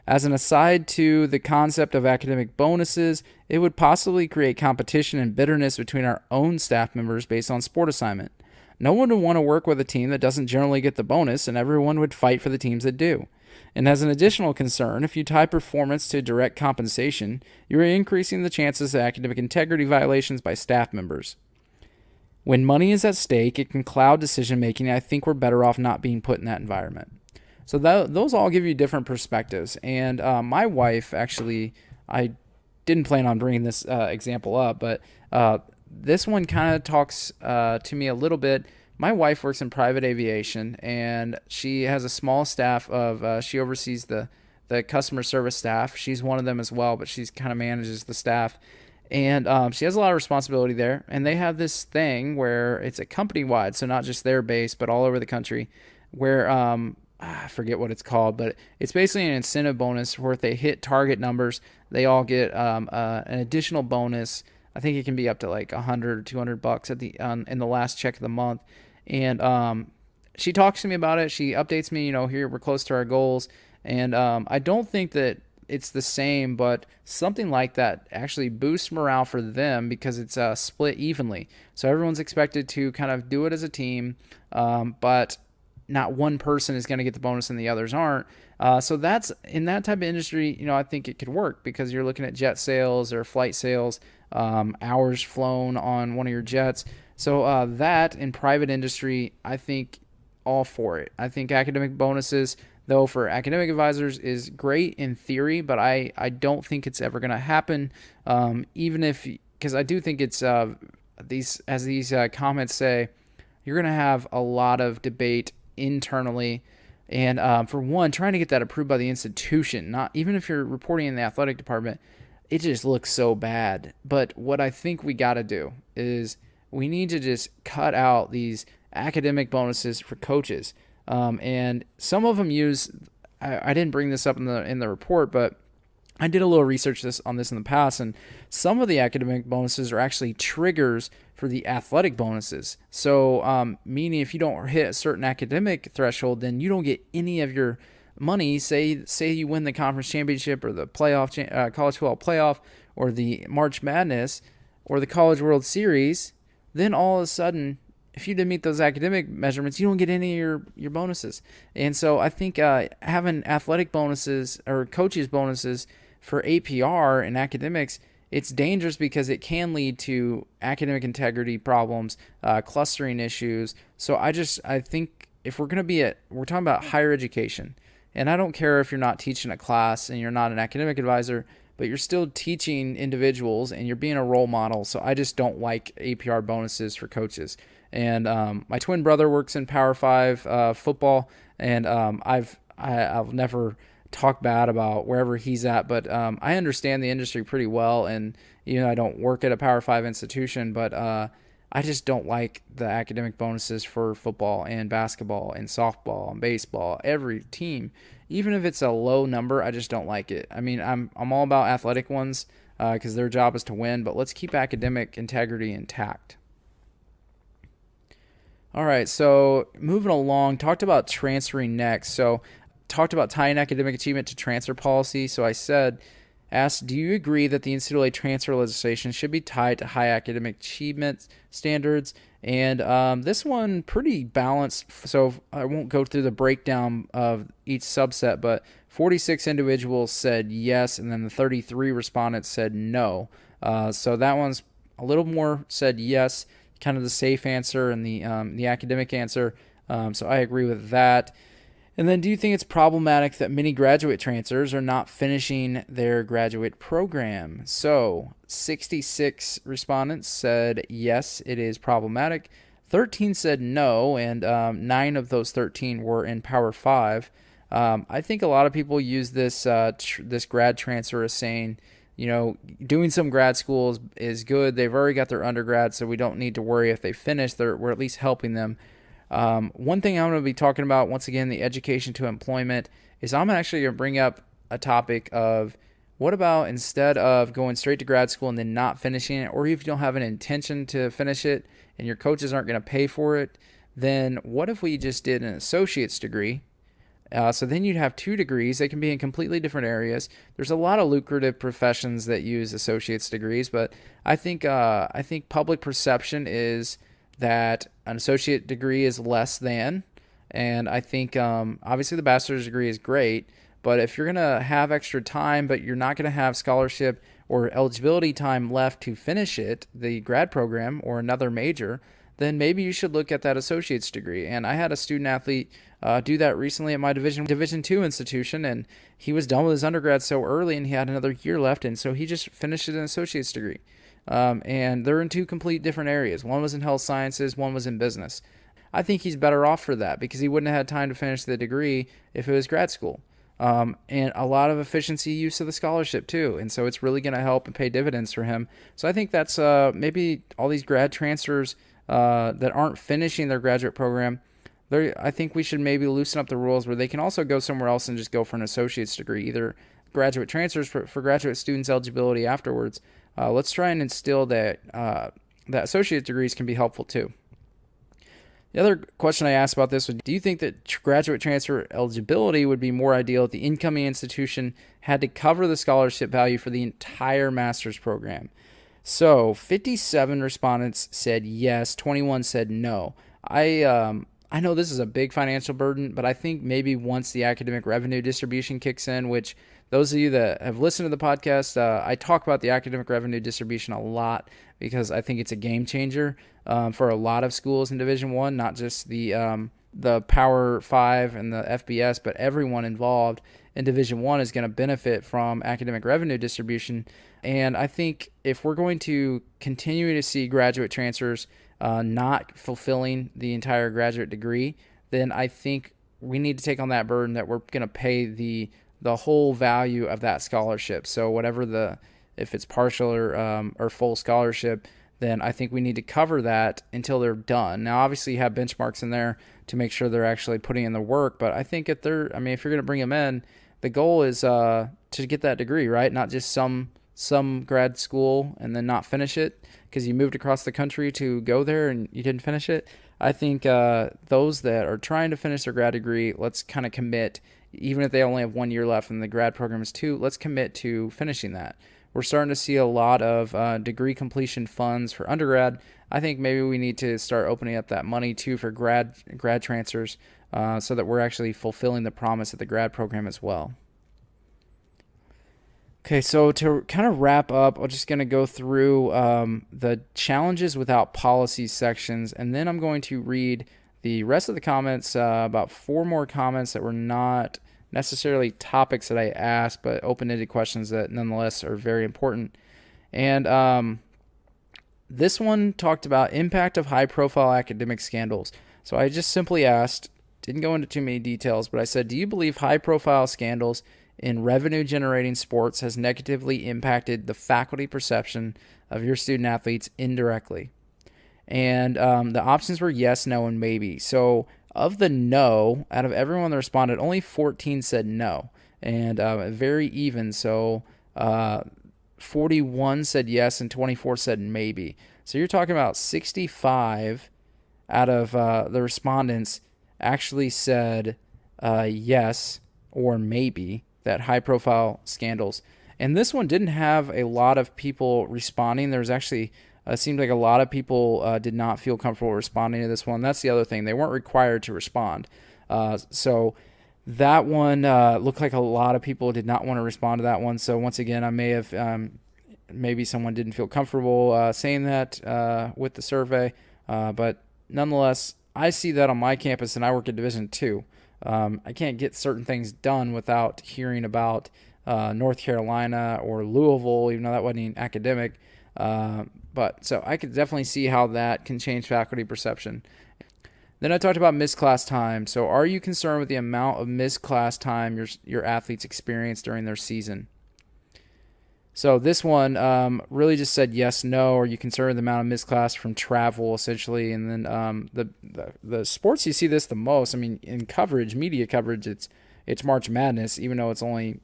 As an aside to the concept of academic bonuses, it would possibly create competition and bitterness between our own staff members based on sport assignment. No one would want to work with a team that doesn't generally get the bonus, and everyone would fight for the teams that do. And as an additional concern, if you tie performance to direct compensation, you are increasing the chances of academic integrity violations by staff members. When money is at stake, it can cloud decision-making, and I think we're better off not being put in that environment. So those all give you different perspectives. And my wife, actually, I didn't plan on bringing this example up, but this one kind of talks to me a little bit. My wife works in private aviation, and she has a small staff of, she oversees the customer service staff. She's one of them as well, but she's kind of manages the staff. And she has a lot of responsibility there. And they have this thing where it's a company-wide, so not just their base, but all over the country, where I forget what it's called, but it's basically an incentive bonus where if they hit target numbers, they all get an additional bonus. I think it can be up to like $100 or $200 at the in the last check of the month. And she talks to me about it. She updates me, here we're close to our goals. And I don't think that it's the same, but something like that actually boosts morale for them because it's split evenly. So everyone's expected to kind of do it as a team, but not one person is going to get the bonus and the others aren't. So that's in that type of industry, I think it could work because you're looking at jet sales or flight sales, hours flown on one of your jets. So that in private industry, I think all for it. I think academic bonuses, though, for academic advisors is great in theory, but I don't think it's ever going to happen. Even if, because I do think it's these comments say, you're going to have a lot of debate internally. And for one, trying to get that approved by the institution, not even if you're reporting in the athletic department, it just looks so bad. But what I think we got to do is we need to just cut out these academic bonuses for coaches. And some of them use, I didn't bring this up in the report, but I did a little research on this in the past, and some of the academic bonuses are actually triggers for the athletic bonuses. So, meaning if you don't hit a certain academic threshold, then you don't get any of your money. Say you win the conference championship or the playoff, college football playoff, or the March Madness, or the College World Series, then all of a sudden, if you didn't meet those academic measurements, you don't get any of your bonuses. And so I think having athletic bonuses or coaches bonuses for APR and academics, it's dangerous because it can lead to academic integrity problems, clustering issues. So I think if we're going to we're talking about higher education, and I don't care if you're not teaching a class and you're not an academic advisor, but you're still teaching individuals and you're being a role model. So I just don't like APR bonuses for coaches. And my twin brother works in Power 5 football, and I'll never talk bad about wherever he's at, but I understand the industry pretty well, and I don't work at a Power 5 institution, but I just don't like the academic bonuses for football and basketball and softball and baseball, every team. Even if it's a low number, I just don't like it. I mean, I'm all about athletic ones because their job is to win, but let's keep academic integrity intact. All right, so moving along, talked about transferring next. So talked about tying academic achievement to transfer policy. So I asked, do you agree that the NCAA transfer legislation should be tied to high academic achievement standards? And this one pretty balanced, so I won't go through the breakdown of each subset, but 46 individuals said yes, and then the 33 respondents said no. So that one's a little more said yes, kind of the safe answer and the academic answer. So I agree with that. And then, do you think it's problematic that many graduate transfers are not finishing their graduate program? So 66 respondents said yes, it is problematic. 13 said no, and 9 of those 13 were in Power 5. I think a lot of people use this this grad transfer as saying, doing some grad school is good. They've already got their undergrad, so we don't need to worry if they finish. We're at least helping them. One thing I'm going to be talking about, once again, the education to employment, is I'm actually going to bring up a topic of what about instead of going straight to grad school and then not finishing it, or if you don't have an intention to finish it and your coaches aren't going to pay for it, then what if we just did an associate's degree? So then you'd have 2 degrees. They can be in completely different areas. There's a lot of lucrative professions that use associate's degrees, but I think public perception is that an associate degree is less than, and I think obviously the bachelor's degree is great, but if you're going to have extra time but you're not going to have scholarship or eligibility time left to finish it, the grad program or another major, then maybe you should look at that associate's degree. And I had a student athlete do that recently at my Division II institution, and he was done with his undergrad so early and he had another year left, and so he just finished an associate's degree. and they're in two complete different areas. One was in health sciences, one was in business. I think he's better off for that because he wouldn't have had time to finish the degree if it was grad school. And a lot of efficiency use of the scholarship too. And so it's really going to help and pay dividends for him. So I think that's maybe all these grad transfers that aren't finishing their graduate program. I think we should maybe loosen up the rules where they can also go somewhere else and just go for an associate's degree, either graduate transfers for graduate students' eligibility afterwards. Let's try and instill that associate degrees can be helpful too. The other question I asked about this was, do you think that graduate transfer eligibility would be more ideal if the incoming institution had to cover the scholarship value for the entire master's program? So 57 respondents said yes, 21 said no. I know this is a big financial burden, but I think maybe once the academic revenue distribution kicks in, which those of you that have listened to the podcast, I talk about the academic revenue distribution a lot because I think it's a game changer for a lot of schools in Division I, not just the Power 5 and the FBS, but everyone involved in Division I is going to benefit from academic revenue distribution. And I think if we're going to continue to see graduate transfers not fulfilling the entire graduate degree, then I think we need to take on that burden that we're going to pay the whole value of that scholarship. So whatever if it's partial or full scholarship, then I think we need to cover that until they're done. Now, obviously, you have benchmarks in there to make sure they're actually putting in the work. But I think if you're going to bring them in, the goal is to get that degree, right? Not just some grad school and then not finish it because you moved across the country to go there and you didn't finish it. I think those that are trying to finish their grad degree, let's kind of commit, even if they only have 1 year left and the grad program is 2, let's commit to finishing that. We're starting to see a lot of degree completion funds for undergrad. I think maybe we need to start opening up that money too for grad transfers so that we're actually fulfilling the promise of the grad program as well. Okay, so to kind of wrap up, I'm just going to go through the challenges without policy sections, and then I'm going to read the rest of the comments, about 4 more comments that were not necessarily topics that I asked, but open-ended questions that nonetheless are very important. And this one talked about impact of high-profile academic scandals. So I just simply asked, didn't go into too many details, but I said, do you believe high-profile scandals in revenue-generating sports has negatively impacted the faculty perception of your student athletes indirectly? And the options were yes, no, and maybe. So of the no, out of everyone that responded, only 14 said no, and very even. So 41 said yes and 24 said maybe. So you're talking about 65 out of the respondents actually said yes or maybe, that high-profile scandals. And this one didn't have a lot of people responding. There was actually, seemed like a lot of people did not feel comfortable responding to this one. That's the other thing. They weren't required to respond. So that one looked like a lot of people did not want to respond to that one. So once again, I may have, maybe someone didn't feel comfortable saying that with the survey. But nonetheless, I see that on my campus, and I work at Division II. I can't get certain things done without hearing about North Carolina or Louisville, even though that wasn't academic. But so I could definitely see how that can change faculty perception. Then I talked about missed class time. So are you concerned with the amount of missed class time your athletes experience during their season? So this one really just said yes, no. Are you concerned with the amount of missed class from travel, essentially? And then the sports you see this the most. I mean, in coverage, media coverage, it's March Madness, even though it's only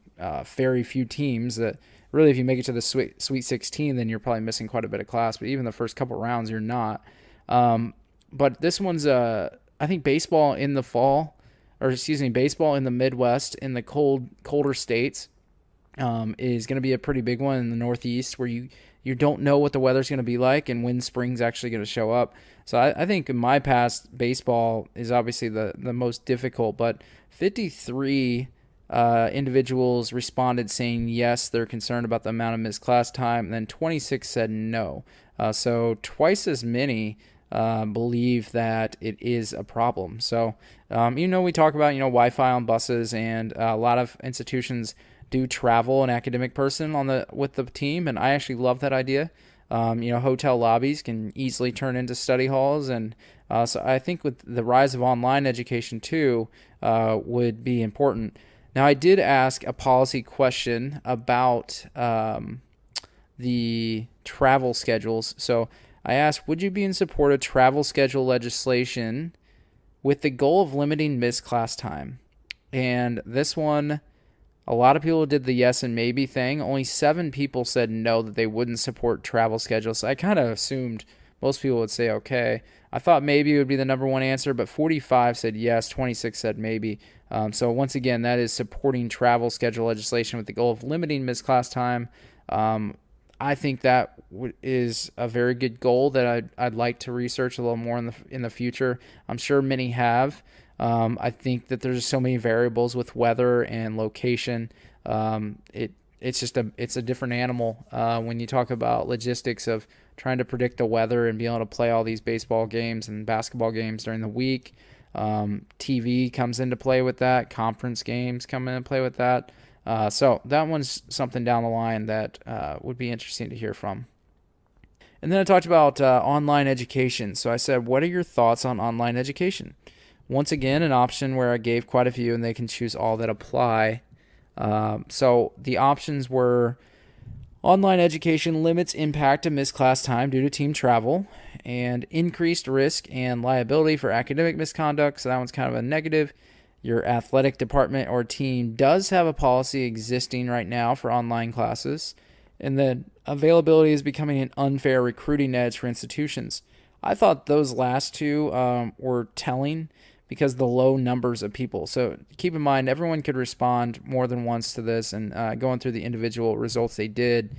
very few teams. That really, if you make it to the Sweet 16, then you're probably missing quite a bit of class. But even the first couple rounds, you're not. But this one's I think baseball in the fall, baseball in the Midwest, in the colder states. Is going to be a pretty big one in the Northeast, where you don't know what the weather's going to be like and when spring's actually going to show up. So I think in my past, baseball is obviously the most difficult, but 53 individuals responded saying yes, they're concerned about the amount of missed class time, and then 26 said no. So twice as many believe that it is a problem. So we talk about Wi-Fi on buses, and a lot of institutions do travel an academic person with the team, and I actually love that idea. Hotel lobbies can easily turn into study halls, and so I think with the rise of online education too, would be important. Now, I did ask a policy question about the travel schedules. So I asked, would you be in support of travel schedule legislation with the goal of limiting missed class time? And this one, a lot of people did the yes and maybe thing. Only 7 people said no, that they wouldn't support travel schedules. So I kind of assumed most people would say okay. I thought maybe it would be the number one answer, but 45 said yes, 26 said maybe. So once again, that is supporting travel schedule legislation with the goal of limiting missed class time. I think that is a very good goal that I'd like to research a little more in the future. I'm sure many have. I think that there's so many variables with weather and location. It's a different animal when you talk about logistics of trying to predict the weather and being able to play all these baseball games and basketball games during the week. TV comes into play with that. Conference games come into play with that. So that one's something down the line that would be interesting to hear from. And then I talked about online education. So I said, what are your thoughts on online education? Once again, an option where I gave quite a few, and they can choose all that apply. So the options were online education limits impact to missed class time due to team travel, and increased risk and liability for academic misconduct. So that one's kind of a negative. Your athletic department or team does have a policy existing right now for online classes, and then availability is becoming an unfair recruiting edge for institutions. I thought those last two were telling because the low numbers of people. So keep in mind, everyone could respond more than once to this, and going through the individual results they did.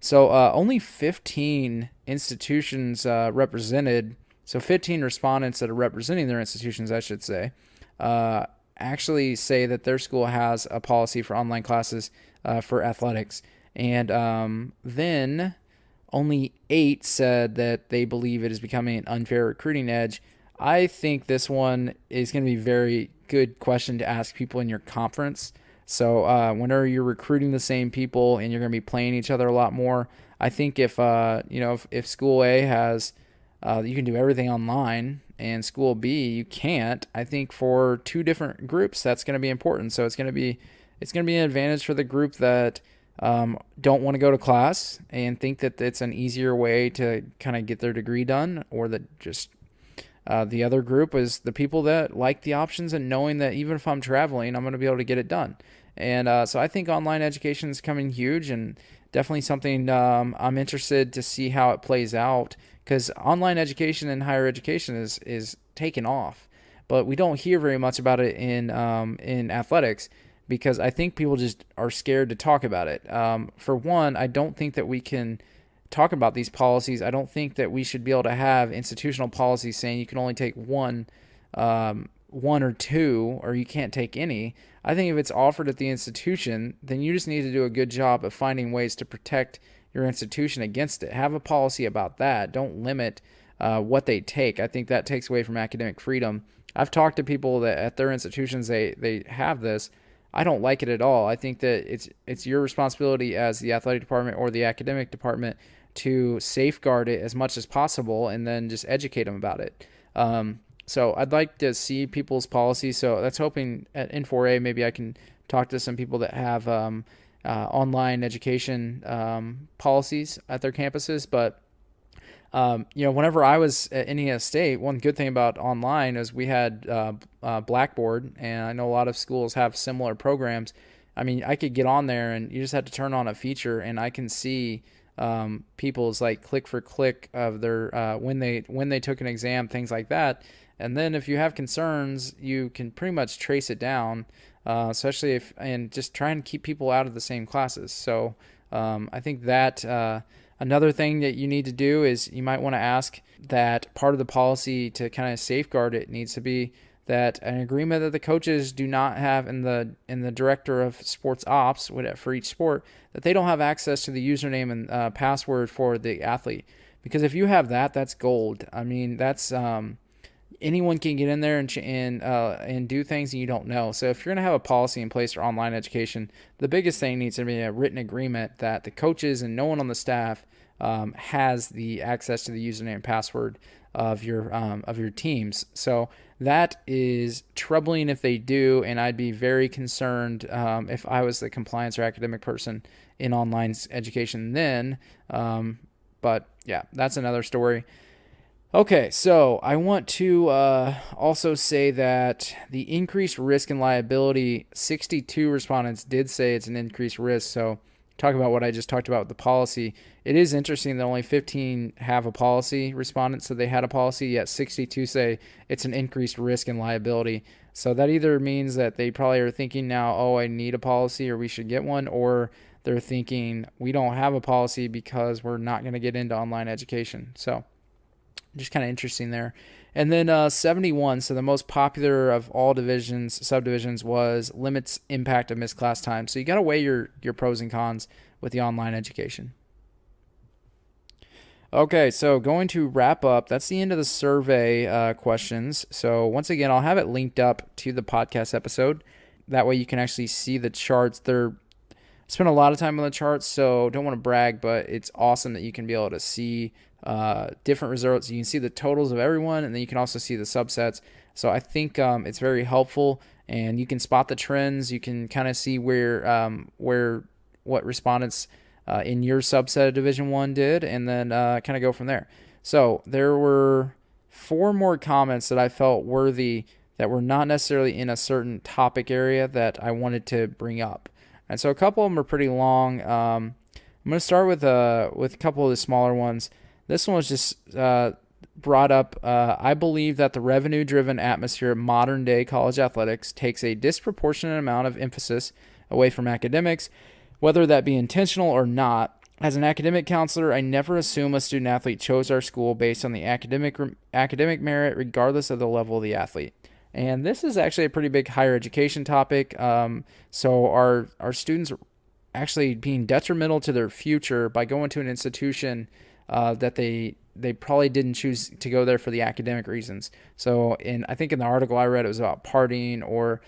So only 15 institutions represented, so 15 respondents that are representing their institutions, I should say, actually say that their school has a policy for online classes for athletics. And then only 8 said that they believe it is becoming an unfair recruiting edge. I think this one is going to be a very good question to ask people in your conference. So whenever you're recruiting the same people and you're going to be playing each other a lot more, I think if School A has you can do everything online, and School B you can't, I think for 2 different groups that's going to be important. So it's going to be an advantage for the group that don't want to go to class and think that it's an easier way to kind of get their degree done, or that just the other group is the people that like the options and knowing that even if I'm traveling, I'm going to be able to get it done. And so I think online education is coming huge, and definitely something I'm interested to see how it plays out, because online education in higher education is taking off, but we don't hear very much about it in athletics, because I think people just are scared to talk about it. For one, I don't think that we can talk about these policies. I don't think that we should be able to have institutional policies saying you can only take one or 2, or you can't take any. I think if it's offered at the institution, then you just need to do a good job of finding ways to protect your institution against it. Have a policy about that. Don't limit what they take. I think that takes away from academic freedom. I've talked to people that at their institutions they have this. I don't like it at all. I think that it's your responsibility as the athletic department or the academic department to safeguard it as much as possible, and then just educate them about it. So I'd like to see people's policies. So that's hoping at N4A maybe I can talk to some people that have online education policies at their campuses. But whenever I was at Indiana State, one good thing about online is we had Blackboard, and I know a lot of schools have similar programs. I mean, I could get on there, and you just had to turn on a feature, and I can see people's like click for click of their when they took an exam, things like that. And then if you have concerns, you can pretty much trace it down, especially and just try and keep people out of the same classes. So I think that another thing that you need to do is you might want to ask that part of the policy to kind of safeguard it needs to be that an agreement that the coaches do not have in the director of sports ops for each sport, that they don't have access to the username and password for the athlete. Because if you have that, that's gold. I mean, that's anyone can get in there and do things and you don't know. So if you're going to have a policy in place for online education, the biggest thing needs to be a written agreement that the coaches and no one on the staff has the access to the username and password of your teams. So that is troubling if they do, and I'd be very concerned if I was the compliance or academic person in online education then. But yeah, that's another story. Okay, so I want to also say that the increased risk and liability, 62 respondents did say it's an increased risk. So talk about what I just talked about with the policy. It is interesting that only 15 have a policy, respondents, so they had a policy, yet 62 say it's an increased risk and liability. So that either means that they probably are thinking now, oh, I need a policy or we should get one, or they're thinking we don't have a policy because we're not going to get into online education. So just kind of interesting there. And then 71, so the most popular of all subdivisions, was limits impact of missed class time. So you got to weigh your pros and cons with the online education. Okay, so going to wrap up. That's the end of the survey questions. So once again, I'll have it linked up to the podcast episode. That way you can actually see the charts. I spent a lot of time on the charts, so don't want to brag, but it's awesome that you can be able to see different results. You can see the totals of everyone, and then you can also see the subsets. So I think it's very helpful, and you can spot the trends. You can kind of see what respondents in your subset of Division I did, and then kind of go from there. So there were 4 more comments that I felt worthy that were not necessarily in a certain topic area that I wanted to bring up. And so a couple of them are pretty long. I'm going to start with a couple of the smaller ones. This one was just brought up. I believe that the revenue-driven atmosphere of modern-day college athletics takes a disproportionate amount of emphasis away from academics, whether that be intentional or not. As an academic counselor, I never assume a student-athlete chose our school based on the academic merit, regardless of the level of the athlete. And this is actually a pretty big higher education topic. So our students are actually being detrimental to their future by going to an institution that they probably didn't choose to go there for the academic reasons. So I think in the article I read, it was about partying or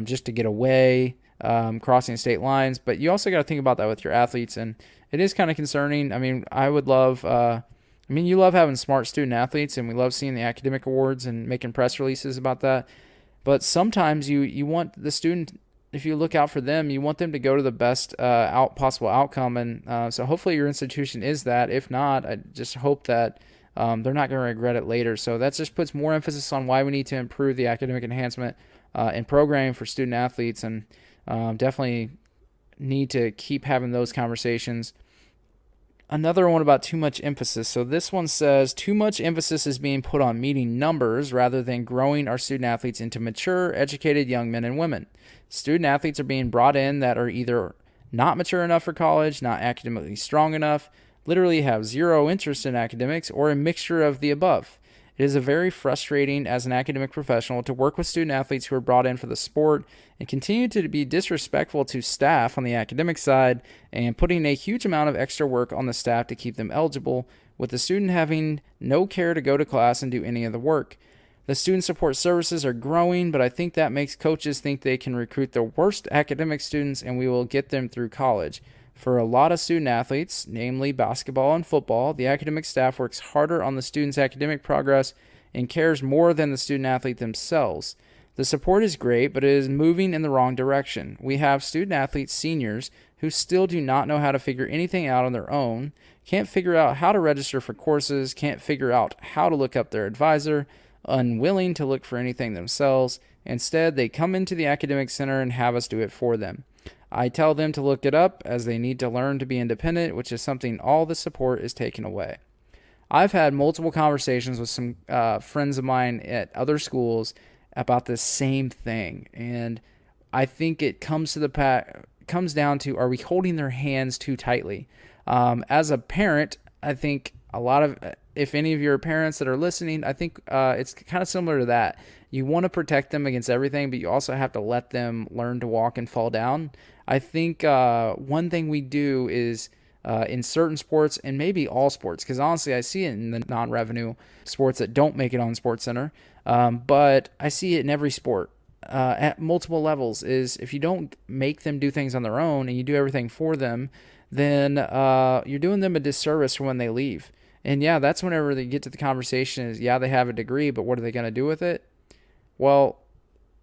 just to get away, crossing state lines. But you also got to think about that with your athletes, and it is kind of concerning. I mean, you love having smart student athletes, and we love seeing the academic awards and making press releases about that. But sometimes you want the student, if you look out for them, you want them to go to the best possible outcome. And so hopefully your institution is that. If not, I just hope that they're not going to regret it later. So that just puts more emphasis on why we need to improve the academic enhancement and programming for student athletes, and definitely need to keep having those conversations. Another one about too much emphasis. So this one says, too much emphasis is being put on meeting numbers rather than growing our student athletes into mature, educated young men and women. Student athletes are being brought in that are either not mature enough for college, not academically strong enough, literally have zero interest in academics, or a mixture of the above. It is very frustrating as an academic professional to work with student athletes who are brought in for the sport and continue to be disrespectful to staff on the academic side and putting a huge amount of extra work on the staff to keep them eligible, with the student having no care to go to class and do any of the work. The student support services are growing, but I think that makes coaches think they can recruit the worst academic students and we will get them through college. For a lot of student athletes, namely basketball and football, the academic staff works harder on the student's academic progress and cares more than the student athlete themselves. The support is great, but it is moving in the wrong direction. We have student athletes, seniors, who still do not know how to figure anything out on their own, can't figure out how to register for courses, can't figure out how to look up their advisor, unwilling to look for anything themselves. Instead, they come into the academic center and have us do it for them. I tell them to look it up as they need to learn to be independent, which is something all the support is taken away. I've had multiple conversations with some friends of mine at other schools about this same thing, and I think it comes down to, are we holding their hands too tightly? As a parent, I think if any of your parents that are listening, I think it's kind of similar to that. You want to protect them against everything, but you also have to let them learn to walk and fall down. I think one thing we do is in certain sports, and maybe all sports, because honestly I see it in the non-revenue sports that don't make it on SportsCenter, but I see it in every sport. at multiple levels is if you don't make them do things on their own and you do everything for them, then you're doing them a disservice for when they leave. And yeah, that's whenever they get to the conversation is, yeah, they have a degree, but what are they going to do with it? Well,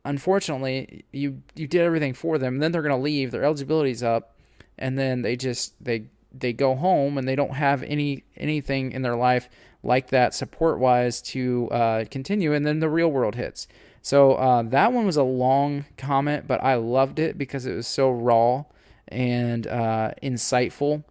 unfortunately, you did everything for them, and then they're going to leave. Their eligibility's up, and then they go home and they don't have anything in their life like that support wise to continue, and then the real world hits. So that one was a long comment, but I loved it because it was so raw and insightful.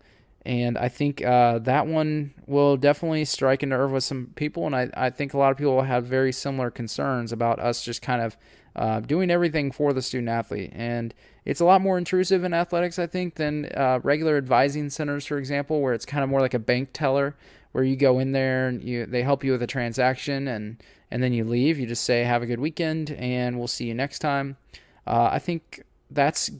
And I think that one will definitely strike a nerve with some people. And I think a lot of people will have very similar concerns about us just kind of doing everything for the student athlete. And it's a lot more intrusive in athletics, I think, than regular advising centers, for example, where it's kind of more like a bank teller, where you go in there and they help you with a transaction and then you leave. You just say, have a good weekend and we'll see you next time. I think that's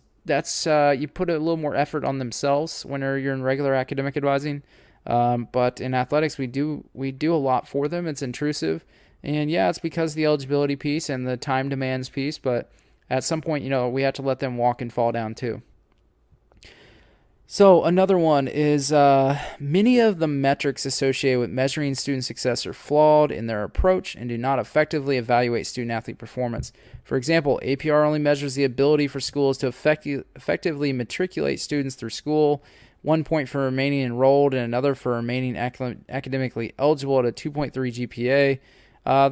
you put a little more effort on themselves when you're in regular academic advising. But in athletics, we do a lot for them. It's intrusive. And yeah, it's because of the eligibility piece and the time demands piece. But at some point, we have to let them walk and fall down too. So another one is many of the metrics associated with measuring student success are flawed in their approach and do not effectively evaluate student-athlete performance. For example, APR only measures the ability for schools to effectively matriculate students through school, 1 point for remaining enrolled and another for remaining academically eligible at a 2.3 GPA.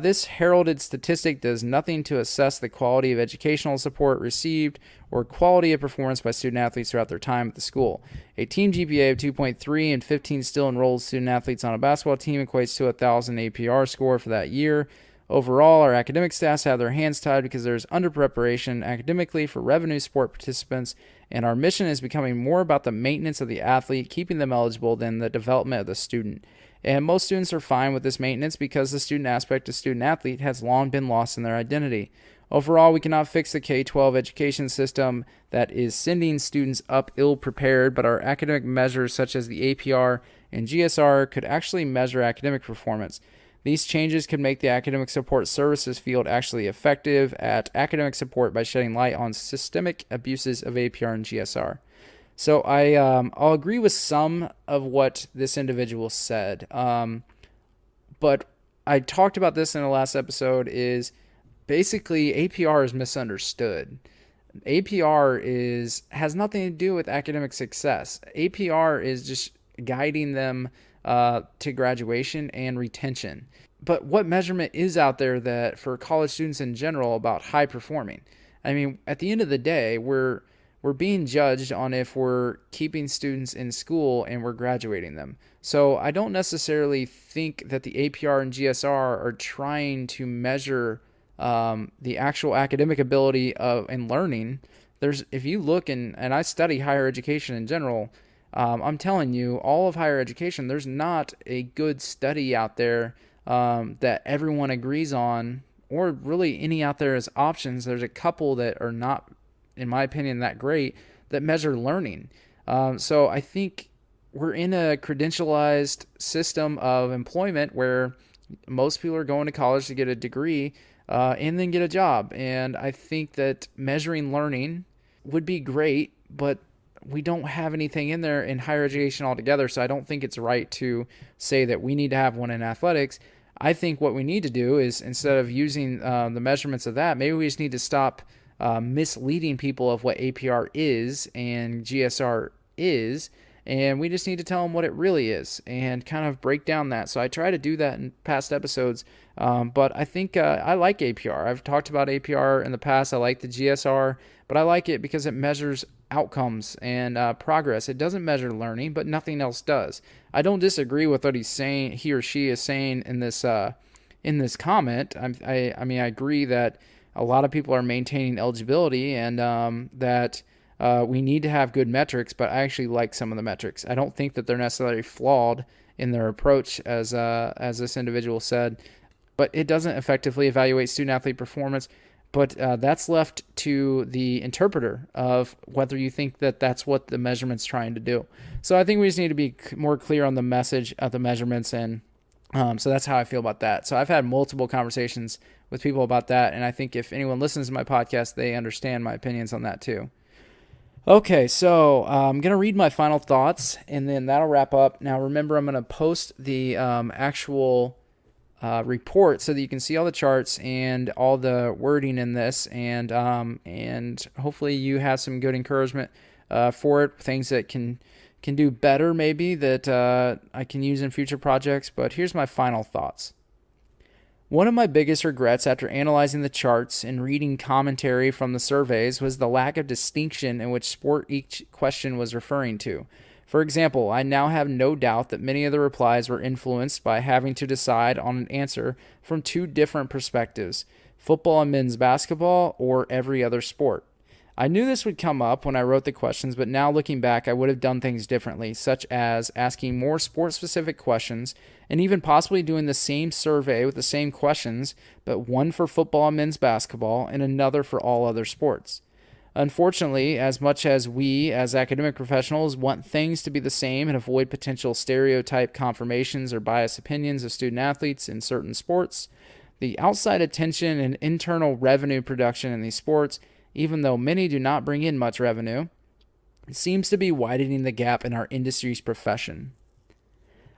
This heralded statistic does nothing to assess the quality of educational support received or quality of performance by student-athletes throughout their time at the school. A team GPA of 2.3 and 15 still enrolled student-athletes on a basketball team equates to a 1,000 APR score for that year. Overall, our academic staffs have their hands tied because there's under-preparation academically for revenue sport participants, and our mission is becoming more about the maintenance of the athlete, keeping them eligible, than the development of the student. And most students are fine with this maintenance because the student aspect of student-athlete has long been lost in their identity. Overall, we cannot fix the K-12 education system that is sending students up ill-prepared, but our academic measures such as the APR and GSR could actually measure academic performance. These changes could make the academic support services field actually effective at academic support by shedding light on systemic abuses of APR and GSR. So I'll agree with some of what this individual said, but I talked about this in the last episode, is basically APR is misunderstood. APR has nothing to do with academic success. APR is just guiding them to graduation and retention. But what measurement is out there that for college students in general about high performing? I mean, at the end of the day, we're being judged on if we're keeping students in school and we're graduating them. So I don't necessarily think that the APR and GSR are trying to measure the actual academic ability in learning. If you look and I study higher education in general, I'm telling you, all of higher education, there's not a good study out there that everyone agrees on, or really any out there as options. There's a couple that are not, in my opinion, that great, that measure learning. So I think we're in a credentialized system of employment where most people are going to college to get a degree and then get a job. And I think that measuring learning would be great, but we don't have anything in there in higher education altogether. So I don't think it's right to say that we need to have one in athletics. I think what we need to do is, instead of using the measurements of that, maybe we just need to stop misleading people of what APR is and GSR is, and we just need to tell them what it really is and kind of break down that. So I try to do that in past episodes, but I think I like APR. I've talked about APR in the past. I like the GSR, but I like it because it measures outcomes and progress. It doesn't measure learning, but nothing else does. I don't disagree with what he or she is saying in this comment. I mean, I agree that a lot of people are maintaining eligibility and that we need to have good metrics, but I actually like some of the metrics. I don't think that they're necessarily flawed in their approach, as this individual said, but it doesn't effectively evaluate student-athlete performance. But that's left to the interpreter of whether you think that that's what the measurement's trying to do. So I think we just need to be more clear on the message of the measurements and So that's how I feel about that. So I've had multiple conversations with people about that, and I think if anyone listens to my podcast, they understand my opinions on that too. Okay, so I'm going to read my final thoughts, and then that'll wrap up. Now, remember, I'm going to post the actual report so that you can see all the charts and all the wording in this, and hopefully you have some good encouragement for it, things that can do better maybe that I can use in future projects. But here's my final thoughts. One of my biggest regrets after analyzing the charts and reading commentary from the surveys was the lack of distinction in which sport each question was referring to. For example, I now have no doubt that many of the replies were influenced by having to decide on an answer from two different perspectives: football and men's basketball, or every other sport. I knew this would come up when I wrote the questions, but now looking back, I would have done things differently, such as asking more sport-specific questions and even possibly doing the same survey with the same questions, but one for football and men's basketball and another for all other sports. Unfortunately, as much as we, as academic professionals, want things to be the same and avoid potential stereotype confirmations or biased opinions of student athletes in certain sports, the outside attention and internal revenue production in these sports, even though many do not bring in much revenue, seems to be widening the gap in our industry's profession.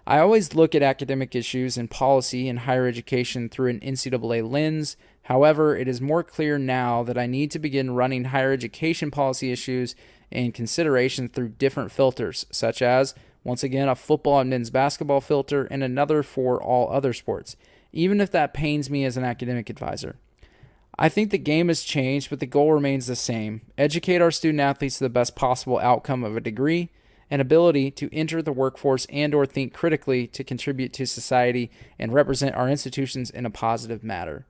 I always look at academic issues and policy in higher education through an NCAA lens. However, it is more clear now that I need to begin running higher education policy issues and considerations through different filters, such as, once again, a football and men's basketball filter and another for all other sports, even if that pains me as an academic advisor. I think the game has changed, but the goal remains the same: educate our student athletes to the best possible outcome of a degree and ability to enter the workforce and or think critically to contribute to society and represent our institutions in a positive manner.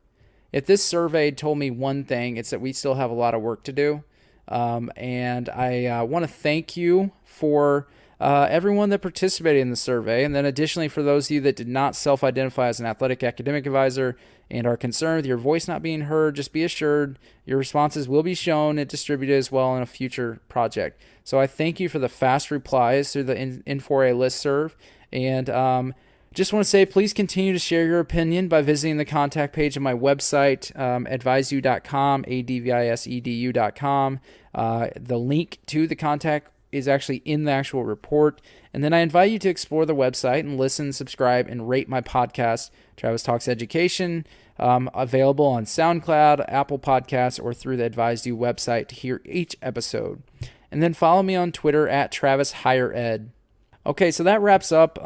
If this survey told me one thing, it's that we still have a lot of work to do. And I want to thank you for everyone that participated in the survey. And then additionally, for those of you that did not self-identify as an athletic academic advisor and are concerned with your voice not being heard, just be assured your responses will be shown and distributed as well in a future project. So I thank you for the fast replies through the N4A listserv. And just want to say, please continue to share your opinion by visiting the contact page of my website, advisedu.com, advisedu.com. The link to the contact is actually in the actual report. And then I invite you to explore the website and listen, subscribe, and rate my podcast, Travis Talks Education, available on SoundCloud, Apple Podcasts, or through the AdvisEdu website to hear each episode. And then follow me on Twitter at Travis Higher Ed. Okay, so that wraps up.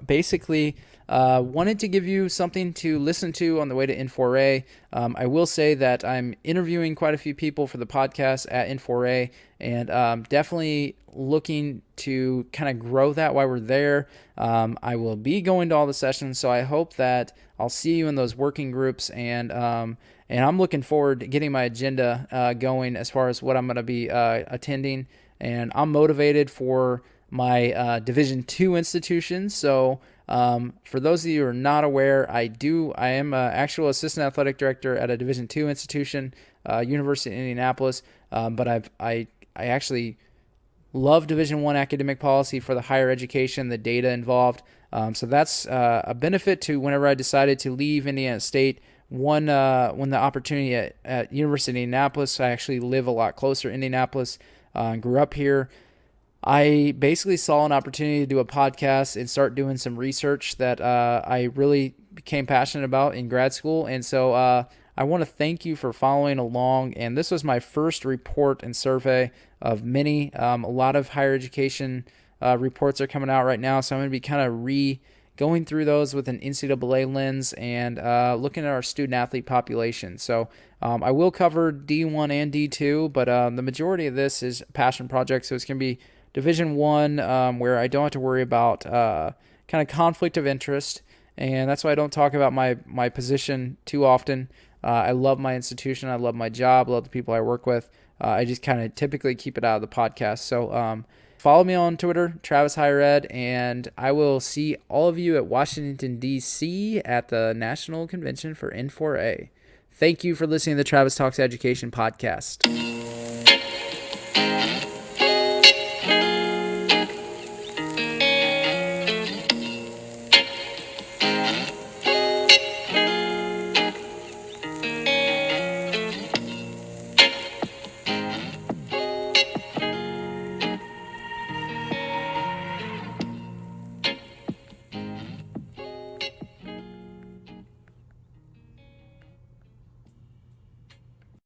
Basically, wanted to give you something to listen to on the way to N4A. I will say that I'm interviewing quite a few people for the podcast at N4A, and definitely looking to kind of grow that while we're there. I will be going to all the sessions, so I hope that I'll see you in those working groups, and I'm looking forward to getting my agenda going as far as what I'm going to be attending, and I'm motivated for my Division II institution. So for those of you who are not aware, I am an actual assistant athletic director at a Division II institution, University of Indianapolis. But I actually love Division I academic policy for the higher education, the data involved. So that's a benefit to whenever I decided to leave Indiana State. When the opportunity at University of Indianapolis, I actually live a lot closer to Indianapolis, grew up here. I basically saw an opportunity to do a podcast and start doing some research that I really became passionate about in grad school. And so I want to thank you for following along. And this was my first report and survey of many. A lot of higher education reports are coming out right now. So I'm going to be kind of going through those with an NCAA lens and looking at our student athlete population. So I will cover D1 and D2, but the majority of this is passion projects. So it's going to be Division I, where I don't have to worry about kind of conflict of interest, and that's why I don't talk about my position too often. I love my institution, I love my job, I love the people I work with. I just kind of typically keep it out of the podcast. So follow me on Twitter, Travis Higher Ed, and I will see all of you at Washington, D.C. at the National Convention for N4A. Thank you for listening to the Travis Talks Education podcast.